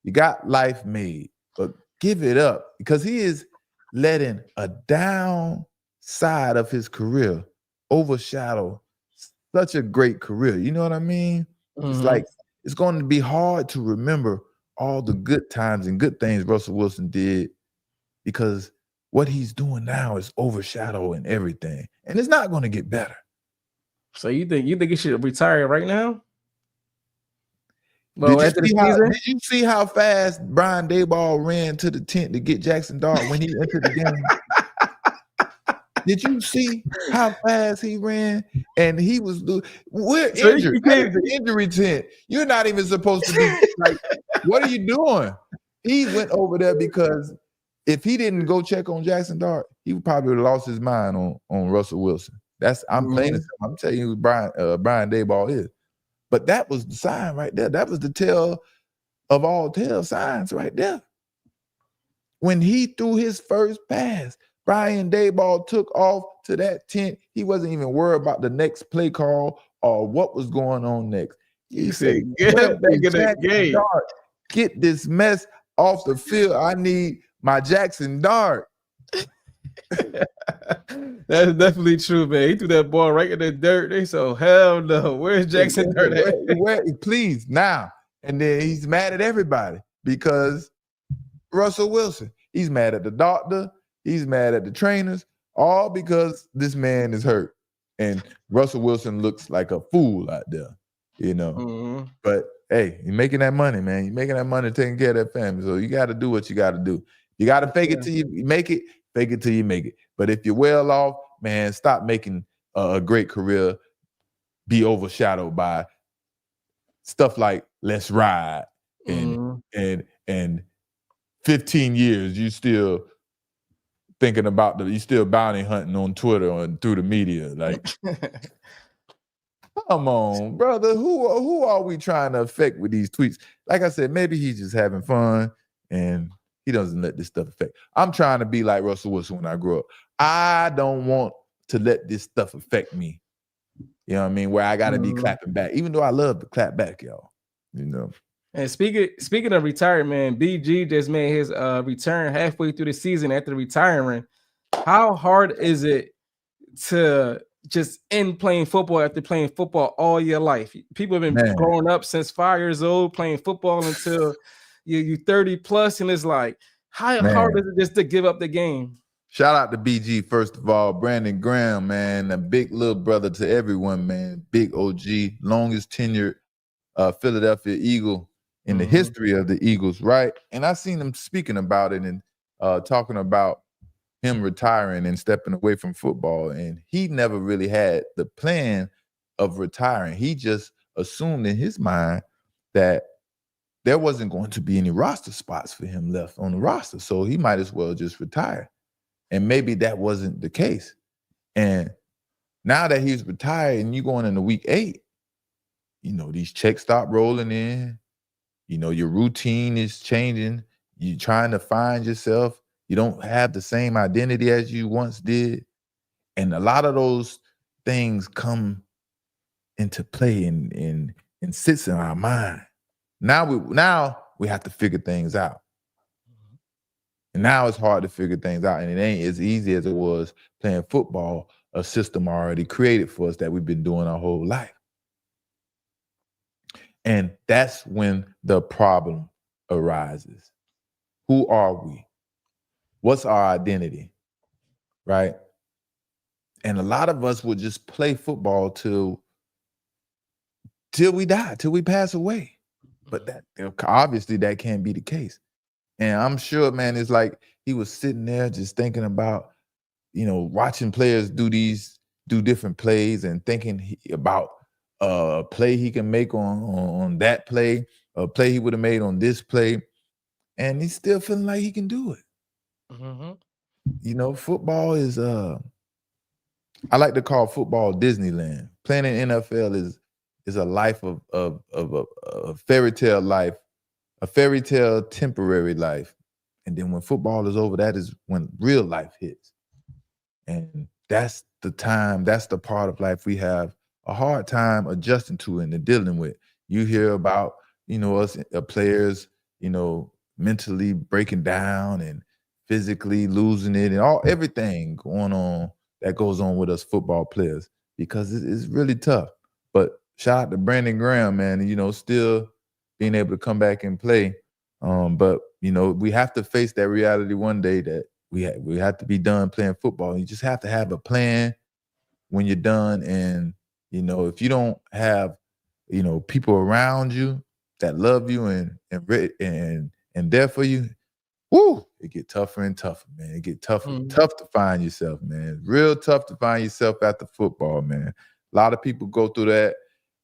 You got life made. But give it up because he is letting a down side of his career overshadow such a great career. You know what I mean? It's like it's going to be hard to remember all the good times and good things Russell Wilson did because what he's doing now is overshadowing everything. And it's not going to get better. So you think he should retire right now? Well, did you see how fast Brian Daboll ran to the tent to get Jackson Dart when he entered the game? Did you see how fast he ran? And he was we're injured. That is the injury tent. You're not even supposed to be like, what are you doing? He went over there because if he didn't go check on Jackson Dart, he would probably have lost his mind on Russell Wilson. I'm telling you who Brian Daboll is. But that was the sign right there. That was the tell of all tell signs right there. When he threw his first pass, Brian Daboll took off to that tent. He wasn't even worried about the next play call or what was going on next. He said, "Get back in the game. Dart? Get this mess off the field. I need my Jackson Dart." That's definitely true, man. He threw that ball right in the dirt. They said, hell no. Where's Jackson Dart at? Please, now. And then he's mad at everybody because Russell Wilson. He's mad at the doctor. He's mad at the trainers, all because this man is hurt. And Russell Wilson looks like a fool out there, you know. Mm-hmm. But hey, you're making that money, man. You're making that money taking care of that family. So you got to do what you got to do. You got to fake it till you make it, fake it till you make it. But if you're well off, man, stop making a great career be overshadowed by stuff like Let's Ride and 15 years you still thinking about you still bounty hunting on Twitter and through the media. Like, come on, brother. Who are we trying to affect with these tweets? Like I said, maybe he's just having fun and he doesn't let this stuff affect. I'm trying to be like Russell Wilson when I grow up. I don't want to let this stuff affect me. You know what I mean? Where I got to be clapping back, even though I love to clap back, y'all. You know. And speaking of retirement, BG just made his return halfway through the season after retiring. How hard is it to just end playing football after playing football all your life? People have been growing up since 5 years old playing football until you 30 plus, and it's like, how hard is it just to give up the game? Shout out to BG, first of all. Brandon Graham, man, a big little brother to everyone, man. Big OG, longest tenured Philadelphia Eagle in the history of the Eagles, right? And I seen him speaking about it and talking about him retiring and stepping away from football. And he never really had the plan of retiring. He just assumed in his mind that there wasn't going to be any roster spots for him left on the roster. So he might as well just retire. And maybe that wasn't the case. And now that he's retired and you're going into week 8, you know, these checks stop rolling in. You know, your routine is changing. You're trying to find yourself. You don't have the same identity as you once did. And a lot of those things come into play and sits in our mind. Now we have to figure things out. And now it's hard to figure things out. And it ain't as easy as it was playing football, a system already created for us that we've been doing our whole life. And that's when the problem arises. Who are we? What's our identity? Right? And a lot of us will just play football till we die, till we pass away. But that obviously that can't be the case. And I'm sure, man, it's like he was sitting there just thinking about, you know, watching players do different plays and thinking about a play he can make on that play, a play he would have made on this play, and he's still feeling like he can do it. Mm-hmm. You know, football is I like to call football Disneyland. Playing in NFL is a life of a fairy tale life, a fairy tale temporary life, and then when football is over, that is when real life hits, and that's the time. That's the part of life we have a hard time adjusting to and dealing with. You hear about, you know, us players, you know, mentally breaking down and physically losing it and everything going on that goes on with us football players because it's really tough. But shout out to Brandon Graham, man, you know, still being able to come back and play. But, you know, we have to face that reality one day that we have to be done playing football. You just have to have a plan when you're done. And, you know, if you don't have, you know, people around you that love you and there for you, whoo, it get tougher and tougher, man. It get tougher, tough to find yourself, man. Real tough to find yourself after football, man. A lot of people go through that.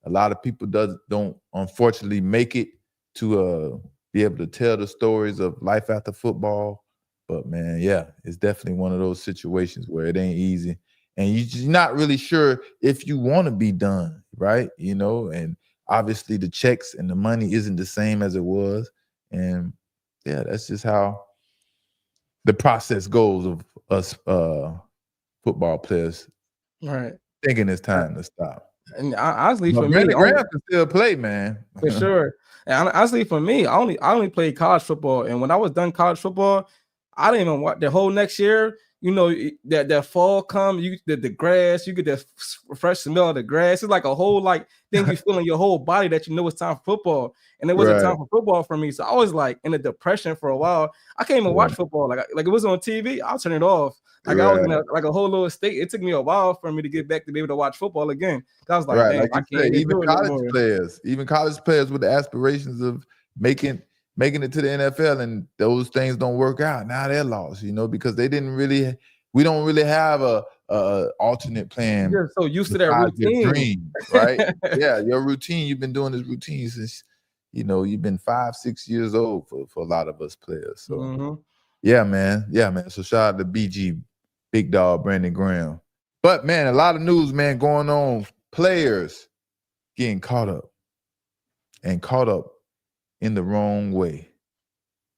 A lot of people don't unfortunately make it to be able to tell the stories of life after football. But man, yeah, it's definitely one of those situations where it ain't easy. And you're just not really sure if you want to be done, right? You know, and obviously the checks and the money isn't the same as it was. And yeah, that's just how the process goes of us football players right thinking it's time to stop. And honestly, But for me, Brandon Graham can still play, man. for sure. And honestly, for me, I only played college football, and when I was done college football, I didn't even watch the whole next year. You know that fall come, you the grass, you get that fresh smell of the grass. It's like a whole like thing you feel in your whole body that you know it's time for football, and it wasn't Right. time for football for me. So I was like in a depression for a while. I can't even watch football. Like it was on TV, I'll turn it off. Like I was in a whole little state. It took me a while for me to get back to be able to watch football again. I was like, Right, damn, like I you can't said, even do it no more. even college players with the aspirations of making it to the NFL, and those things don't work out. Now they're lost, because we don't really have a alternate plan You're so used to that besides your routine. dream, right? Yeah, your routine. You've been doing this routine since you've been 5-6 years old for a lot of us players. So yeah, man. So shout out to BG, Big Dog, Brandon Graham. But man, a lot of news, man, going on. Players getting caught up in the wrong way.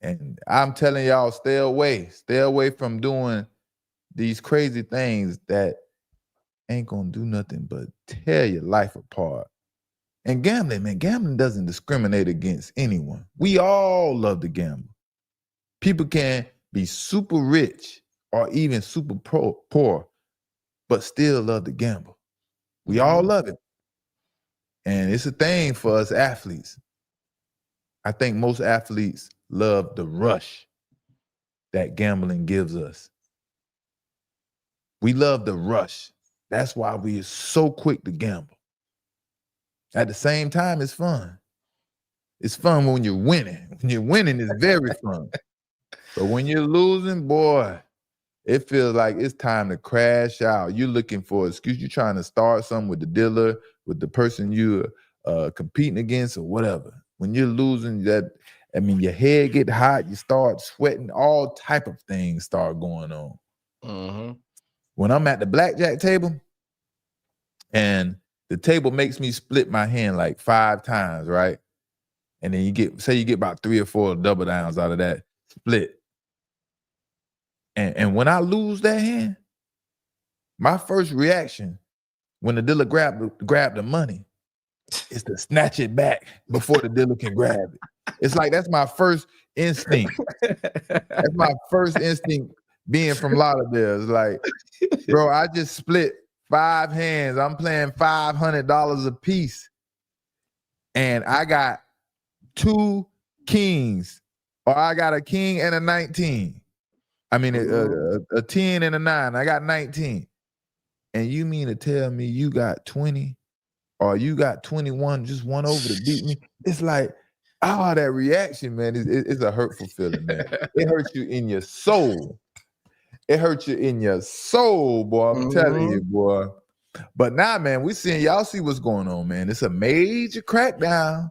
And I'm telling y'all, stay away from doing these crazy things that ain't gonna do nothing but tear your life apart. And gambling doesn't discriminate against anyone. We all love to gamble. People can be super rich or even super poor, but still love to gamble. We all love it. And it's a thing for us athletes. I think most athletes love the rush that gambling gives us. We love the rush. That's why we are so quick to gamble. At the same time, it's fun. It's fun when you're winning. When you're winning, it's very fun. But when you're losing, boy, it feels like it's time to crash out. You're looking for an excuse. You're trying to start something with the dealer, with the person you're competing against or whatever. When you're losing your head get hot, you start sweating, all type of things start going on. When I'm at the blackjack table and the table makes me split my hand like 5 times, right? And then you get about 3 or 4 double downs out of that split. And when I lose that hand, my first reaction when the dealer grab the money is to snatch it back before the dealer can grab it. It's like that's my first instinct. That's my first instinct being from Lauderdale. It's like, bro, I just split 5 hands. I'm playing $500 a piece. And I got 2 kings, or I got a king and a 19. I mean, a 10 and a 9. I got 19. And you mean to tell me you got 20 or you got 21, just one over to beat me? It's like, that reaction, man, it's a hurtful feeling, man. It hurts you in your soul. It hurts you in your soul, boy. I'm telling you, boy. But now, man, y'all see what's going on, man. It's a major crackdown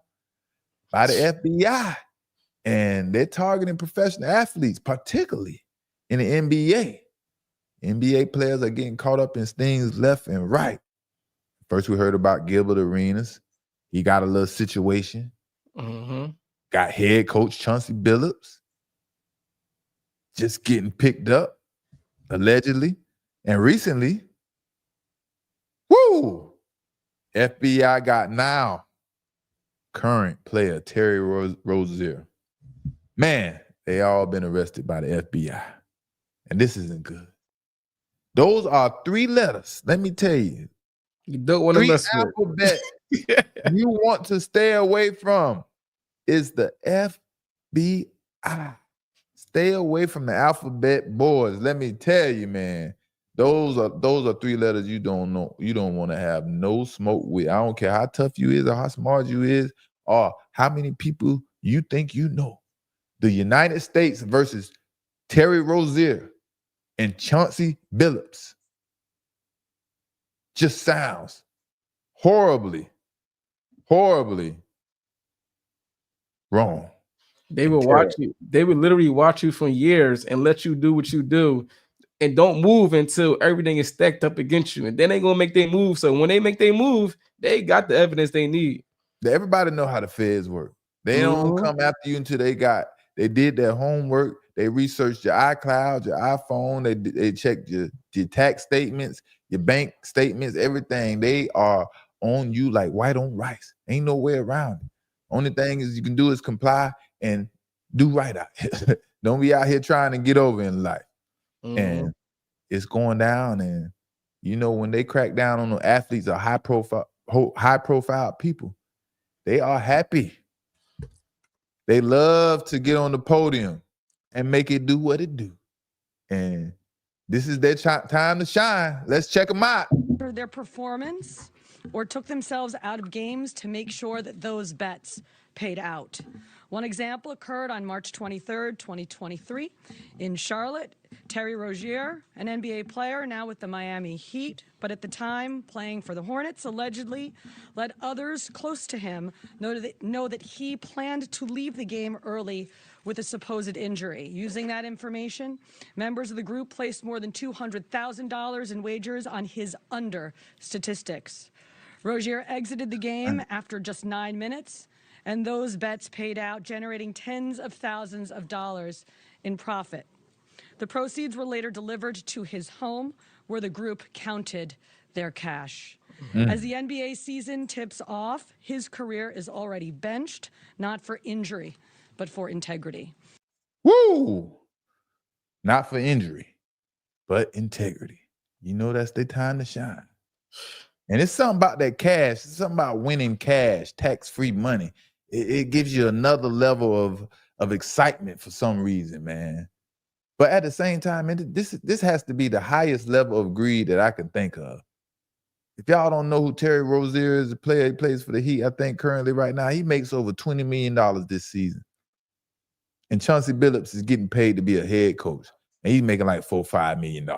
by the FBI. And they're targeting professional athletes, particularly in the NBA. NBA players are getting caught up in things left and right. First, we heard about Gilbert Arenas. He got a little situation. Got head coach Chauncey Billups just getting picked up, allegedly. And recently, FBI got now current player Terry Rozier. Man, they all been arrested by the FBI. And this isn't good. Those are 3 letters. Let me tell you. You don't want to mess with. 3 alphabet you want to stay away from is the FBI. Stay away from the alphabet boys. Let me tell you, man. Those are 3 letters you don't know. You don't want to have no smoke with. I don't care how tough you is or how smart you is or how many people you think you know. The United States versus Terry Rozier and Chauncey Billups just sounds horribly wrong. They will watch you. They would literally watch you for years and let you do what you do and don't move until everything is stacked up against you. And then they're going to make their move. So when they make their move, they got the evidence they need. Everybody know how the feds work. They don't come after you until they did their homework. They researched your iCloud, your iPhone. They checked your tax statements, your bank statements, everything. They are on you like white on rice. Ain't no way around it. Only thing is you can do is comply and do right out here. Don't be out here trying to get over in life. And it's going down. And when they crack down on the athletes or high profile people, they are happy. They love to get on the podium and make it do what it do. And this is their time to shine. Let's check them out. For their performance or took themselves out of games to make sure that those bets paid out. One example occurred on March 23rd, 2023 in Charlotte. Terry Rozier, an NBA player now with the Miami Heat, but at the time playing for the Hornets, allegedly let others close to him know that he planned to leave the game early with a supposed injury. Using that information, members of the group placed more than $200,000 in wagers on his under statistics. Rozier exited the game after just 9 minutes, and those bets paid out, generating tens of thousands of dollars in profit. The proceeds were later delivered to his home, where the group counted their cash. As the NBA season tips off, his career is already benched, not for injury, but for integrity. Woo! Not for injury, but integrity. That's their time to shine. And it's something about that cash. It's something about winning cash, tax-free money. It gives you another level of excitement for some reason, man. But at the same time, this has to be the highest level of greed that I can think of. If y'all don't know who Terry Rozier is, a player, he plays for the Heat, I think currently right now, he makes over $20 million this season. And Chauncey Billups is getting paid to be a head coach. And he's making like $4-5 million.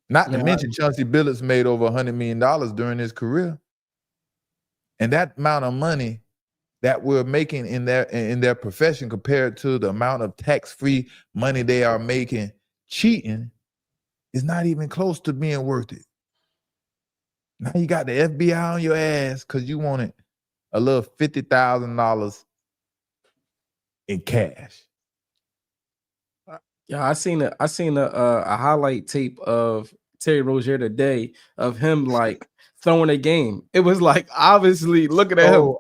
Not to mention Chauncey Billups made over $100 million during his career. And that amount of money that we're making in their profession compared to the amount of tax-free money they are making cheating is not even close to being worth it. Now you got the FBI on your ass because you wanted a little $50,000 in cash. Yeah, I seen a highlight tape of Terry Rozier today of him like throwing a game. It was like obviously looking at him.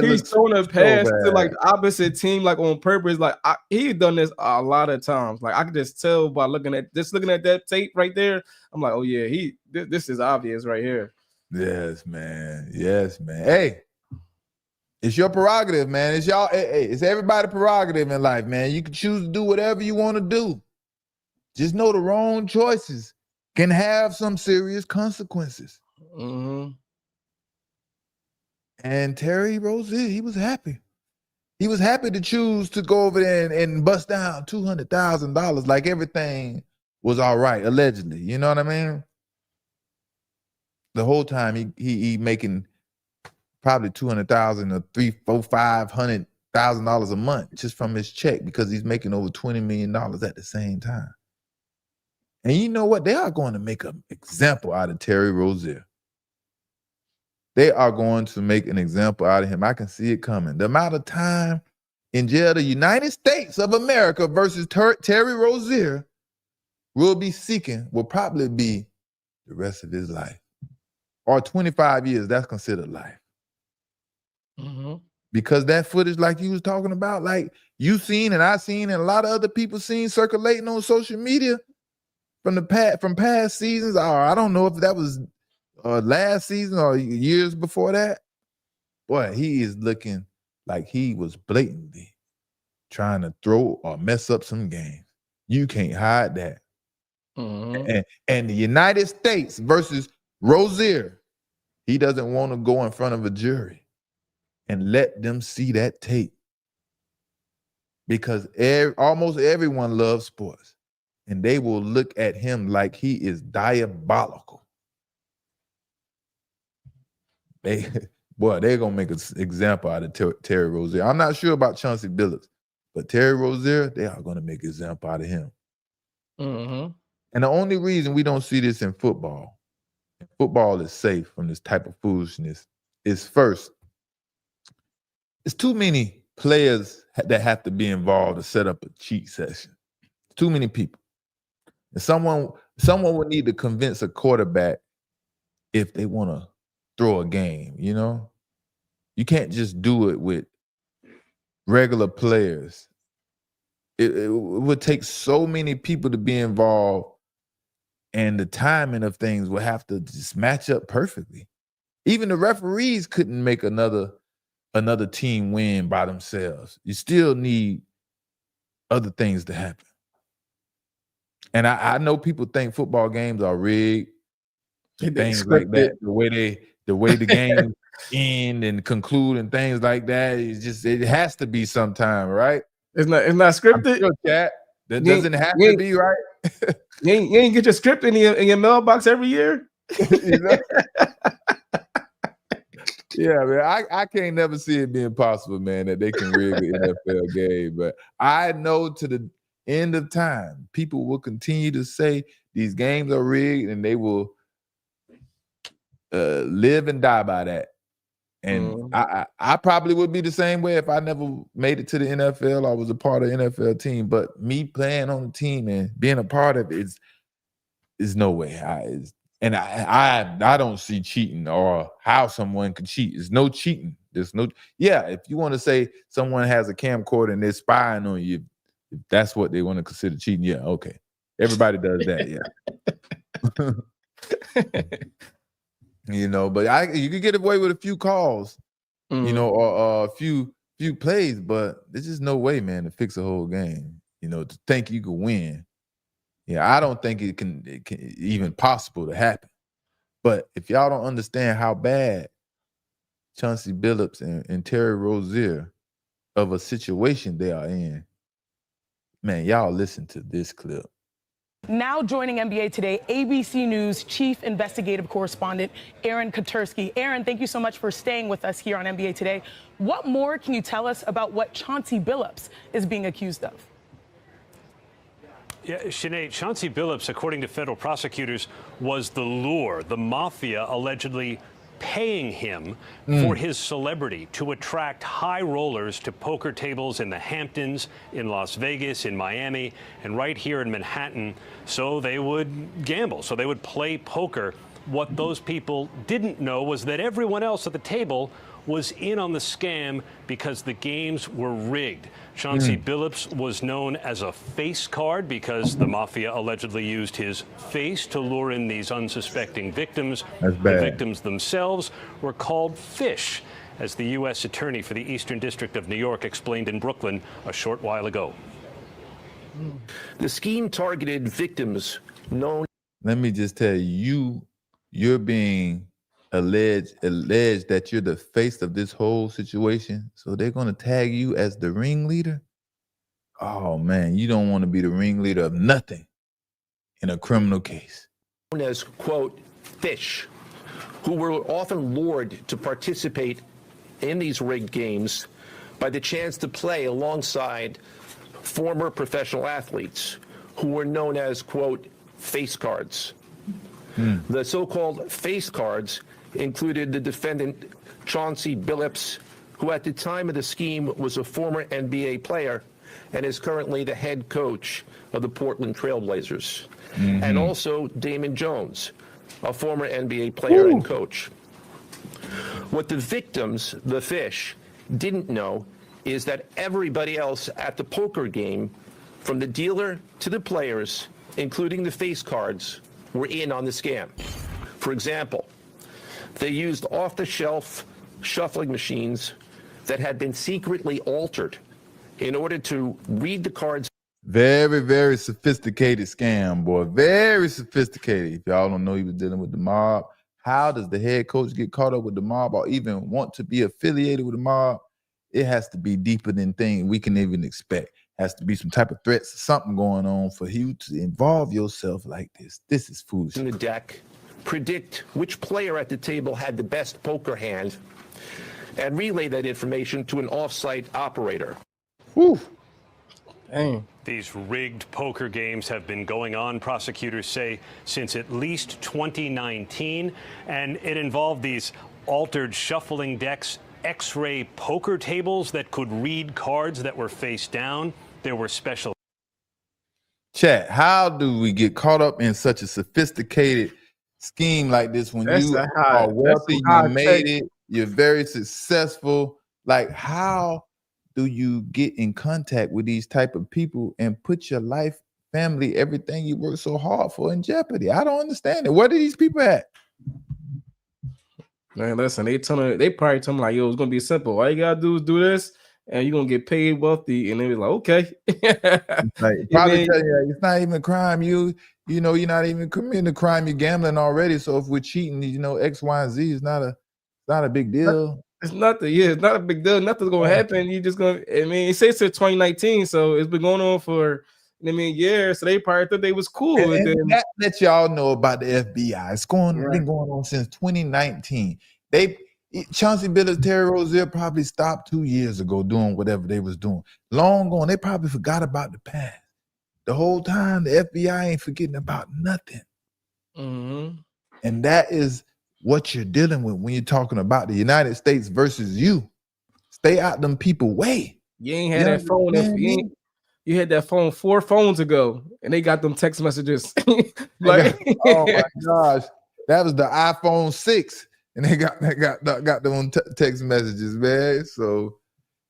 He's throwing a pass to like the opposite team, like on purpose. Like he done this a lot of times. Like I could just tell by looking at that tape right there. I'm like, oh yeah, this is obvious right here. Yes, man. Yes, man. Hey. It's your prerogative, man. It's y'all. Hey, it's everybody's prerogative in life, man. You can choose to do whatever you want to do. Just know the wrong choices can have some serious consequences. Mm-hmm. And Terry Rozier, he was happy. He was happy to choose to go over there and bust down $200,000 like everything was all right, allegedly. You know what I mean? The whole time he making probably $200,000 or $500,000 a month just from his check because he's making over $20 million at the same time. And you know what? They are going to make an example out of Terry Rozier. They are going to make an example out of him. I can see it coming. The amount of time in jail the United States of America versus Terry Rozier will probably be the rest of his life. Or 25 years, that's considered life. Mm-hmm. Because that footage, like you was talking about, like you seen and I seen and a lot of other people seen circulating on social media from past seasons, or I don't know if that was last season or years before that. Boy, he is looking like he was blatantly trying to throw or mess up some games. You can't hide that. Mm-hmm. And the United States versus Rozier, he doesn't want to go in front of a jury and let them see that tape. Because almost everyone loves sports. And they will look at him like he is diabolical. They're going to make an example out of Terry Rozier. I'm not sure about Chauncey Billups, but Terry Rozier, they are going to make an example out of him. Mm-hmm. And the only reason we don't see this in football is safe from this type of foolishness, is first, it's too many players that have to be involved to set up a cheat session. Too many people. And someone would need to convince a quarterback if they want to throw a game, you know? You can't just do it with regular players. It would take so many people to be involved, and the timing of things would have to just match up perfectly. Even the referees couldn't make another team win by themselves. You still need other things to happen. And I know people think football games are rigged, things like that. The way the game end and conclude and things like that. It has to be sometime, right? It's not scripted. Sure, Cat. That doesn't have to be, right? You ain't get your script in your mailbox every year. You know? Yeah, man. I can't never see it being possible, man, that they can rig an NFL game. But I know to the end of time, people will continue to say these games are rigged, and they will live and die by that. And I probably would be the same way if I never made it to the NFL. I was a part of the NFL team, but me playing on the team and being a part of it is no way. I don't see cheating or how someone could cheat. There's no cheating. If you want to say someone has a camcorder and they're spying on you, if that's what they want to consider cheating, yeah, okay. Everybody does that, yeah. You know, but you could get away with a few calls, you know, or a few plays, but there's just no way, man, to fix a whole game. You know, to think you could win. Yeah, I don't think it can even possible to happen. But if y'all don't understand how bad Chauncey Billups and Terry Rozier of a situation they are in, man, y'all listen to this clip. Now joining NBA Today, ABC News Chief Investigative Correspondent Aaron Katersky. Aaron, thank you so much for staying with us here on NBA Today. What more can you tell us about what Chauncey Billups is being accused of? Yeah, Sinead, Chauncey Billups, according to federal prosecutors, was the lure, the mafia allegedly paying him for his celebrity to attract high rollers to poker tables in the Hamptons, in Las Vegas, in Miami, and right here in Manhattan, so they would gamble, so they would play poker. What those people didn't know was that everyone else at the table was in on the scam because the games were rigged. Chauncey Billups was known as a face card because the mafia allegedly used his face to lure in these unsuspecting victims. That's bad. The victims themselves were called fish, as the U.S. Attorney for the Eastern District of New York explained in Brooklyn a short while ago. The scheme targeted victims known. Let me just tell you, you're being alleged that you're the face of this whole situation, so they're going to tag you as the ringleader. Oh man, you don't want to be the ringleader of nothing in a criminal case. Known as, quote, fish, who were often lured to participate in these rigged games by the chance to play alongside former professional athletes who were known as, quote, face cards. The so-called face cards included the defendant Chauncey Billups, who at the time of the scheme was a former NBA player and is currently the head coach of the Portland Trail Blazers. And also Damon Jones, a former NBA player and coach. What the victims, the fish, didn't know is that everybody else at the poker game, from the dealer to the players, including the face cards, were in on the scam. For example, they used off-the-shelf shuffling machines that had been secretly altered in order to read the cards. Very, very sophisticated scam, boy. Very sophisticated. If y'all don't know he was dealing with the mob, how does the head coach get caught up with the mob or even want to be affiliated with the mob? It has to be deeper than things we can even expect. Has to be some type of threats, something going on for you to involve yourself like this. This is foolish. In the deck, predict which player at the table had the best poker hand, and relay that information to an off-site operator. Whew. Dang. These rigged poker games have been going on, prosecutors say, since at least 2019, and it involved these altered shuffling decks, X-ray poker tables that could read cards that were face down. There were special. Chat, how do we get caught up in such a sophisticated scheme like this when That's you a high. are That's wealthy, some you high tech. made it, you're very successful. Like, how do you get in contact with these type of people and put your life, family, everything you work so hard for in jeopardy? I don't understand it. Where are these people at? Man, listen, they probably told me like, yo, it's gonna be simple. All you gotta do is do this, and you're gonna get paid wealthy. And they was like, okay. Like, You probably mean, tell you it's not even a crime. You know, you're not even committing a crime. You're gambling already. So if we're cheating, you know, X, Y, and Z is not a big deal. it's nothing. Yeah, it's not a big deal. Nothing's gonna happen. You just gonna. I mean, it says since 2019, so it's been going on for. I mean, years. So they probably thought they was cool. And then, that let y'all know about the FBI. It's been Right. going on since 2019. Chauncey, Billups, Terry Rozier probably stopped 2 years ago doing whatever they was doing. Long gone. They probably forgot about the past. The whole time, the FBI ain't forgetting about nothing. Mm-hmm. And that is what you're dealing with when you're talking about the United States versus you. Stay out them people way. You ain't had that phone. You had that phone 4 phones ago, and they got them text messages. Like, oh my gosh, that was the iPhone 6, and they got them text messages, man. So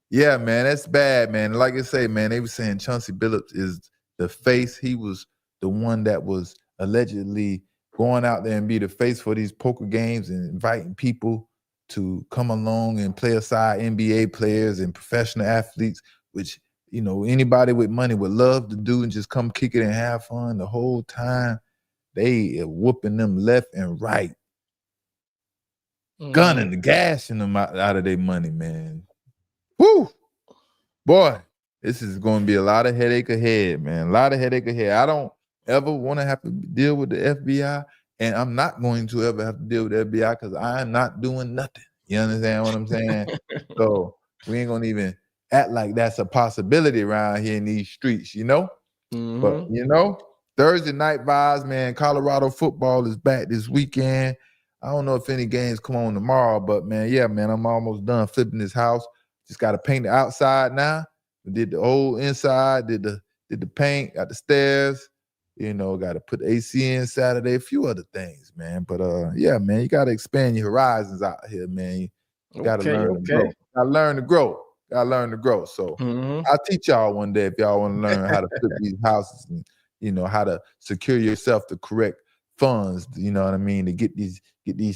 yeah, man, that's bad, man. Like I say, man, they were saying Chauncey Billups is the face. He was the one that was allegedly going out there and be the face for these poker games and inviting people to come along and play aside NBA players and professional athletes, which, you know, anybody with money would love to do and just come kick it and have fun. The whole time they are whooping them left and right, gunning, gassing them out of their money, man. Woo! Boy, this is going to be a lot of headache ahead, man. A lot of headache ahead. I don't ever want to have to deal with the FBI, and I'm not going to ever have to deal with the FBI because I am not doing nothing. You understand what I'm saying? So we ain't going to even act like that's a possibility around here in these streets, you know? Mm-hmm. But, you know, Thursday night vibes, man. Colorado football is back this weekend. I don't know if any games come on tomorrow, but, man, yeah, man, I'm almost done flipping this house. Just got to paint the outside now. We did the old inside, did the paint, got the stairs. You know, got to put AC in Saturday, a few other things, man. But yeah, man, you got to expand your horizons out here, man. You got to learn to grow. Got to learn to grow. Got to learn to grow. So I'll teach y'all one day if y'all want to learn how to flip these houses and, you know, how to secure yourself the correct funds, you know what I mean, to get these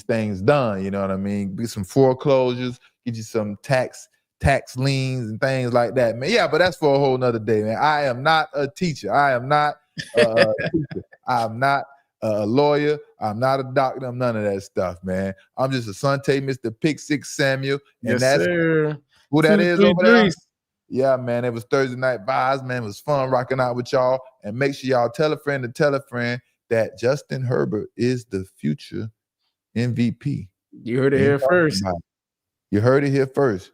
things done, you know what I mean? Get some foreclosures, get you some tax liens and things like that, man. Yeah, but that's for a whole nother day, man. I am not a teacher. I am not a teacher. I'm not a lawyer. I'm not a doctor. I'm none of that stuff, man. I'm just a Sante, Mr. Pick Six Samuel. And yes, sir. Who that is over there? Threes. Yeah, man. It was Thursday night vibes, man. It was fun rocking out with y'all. And make sure y'all tell a friend to tell a friend that Justin Herbert is the future MVP. You heard it here first. You heard it here first.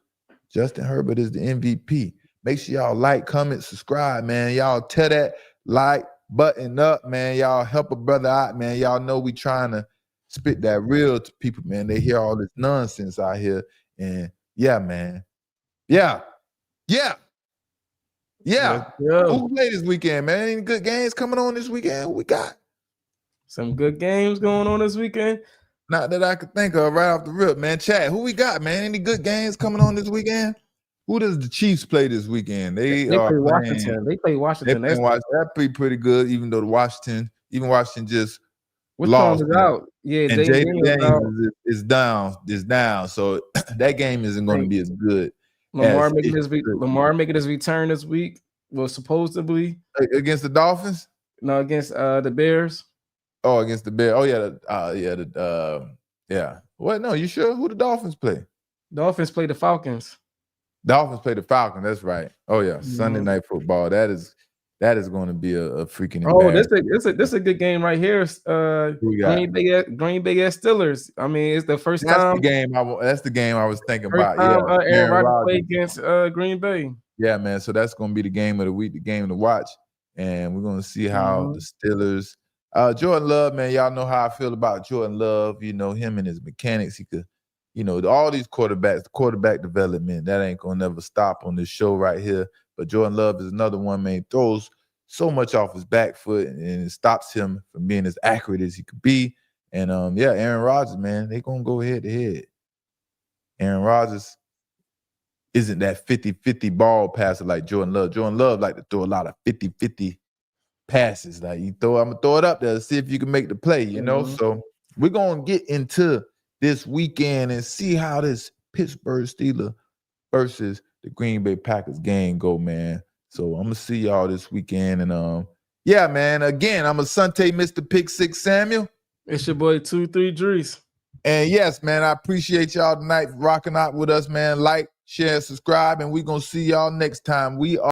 Justin Herbert is the MVP. Make sure y'all like, comment, subscribe, man. Y'all tear that like button up, man. Y'all help a brother out, man. Y'all know we trying to spit that real to people, man. They hear all this nonsense out here. And yeah, man. Yeah. Who played this weekend, man? Any good games coming on this weekend? Who we got? Some good games going on this weekend. Not that I could think of right off the rip, man. Chat, who we got, man? Any good games coming on this weekend? Who does the Chiefs play this weekend? They play Washington. They play Washington. That'd pretty good, even though Washington just Which lost. one is out? Yeah, and Jaden Daniels is down. So that game isn't going to be as good. Lamar making his return this week. Well, supposedly against the Dolphins. No, against the Bears. Oh, against the Bears. Oh yeah, What? No, you sure? Who the Dolphins play? Dolphins play the Falcons. Dolphins play the Falcons. That's right. Oh yeah, Sunday night football. That is going to be a freaking. Oh, this a good game right here. Green Bay at Steelers. I mean, it's the first time. That's the game I was thinking about. Aaron Rodgers play against Green Bay. Yeah, man. So that's going to be the game of the week, the game to watch, and we're going to see how the Steelers. Jordan Love, man, y'all know how I feel about Jordan Love. You know him and his mechanics. He could, you know, all these quarterbacks, quarterback development, that ain't gonna never stop on this show right here. But Jordan Love is another one, man. Throws so much off his back foot, and it stops him from being as accurate as he could be. And Aaron Rodgers, man, they gonna go head to head. Aaron Rodgers isn't that 50-50 ball passer like Jordan Love. Jordan Love like to throw a lot of 50-50 passes. Like I'm gonna throw it up there to see if you can make the play, you know? So we're gonna get into this weekend and see how this Pittsburgh Steelers versus the Green Bay Packers game go, man. So I'm gonna see y'all this weekend. And yeah, man, again, I'm a Sunday Mr. Pick Six Samuel. It's your boy 2-3 Drees. And yes, man, I appreciate y'all tonight rocking out with us, man. Like, share, subscribe, and we're gonna see y'all next time. We are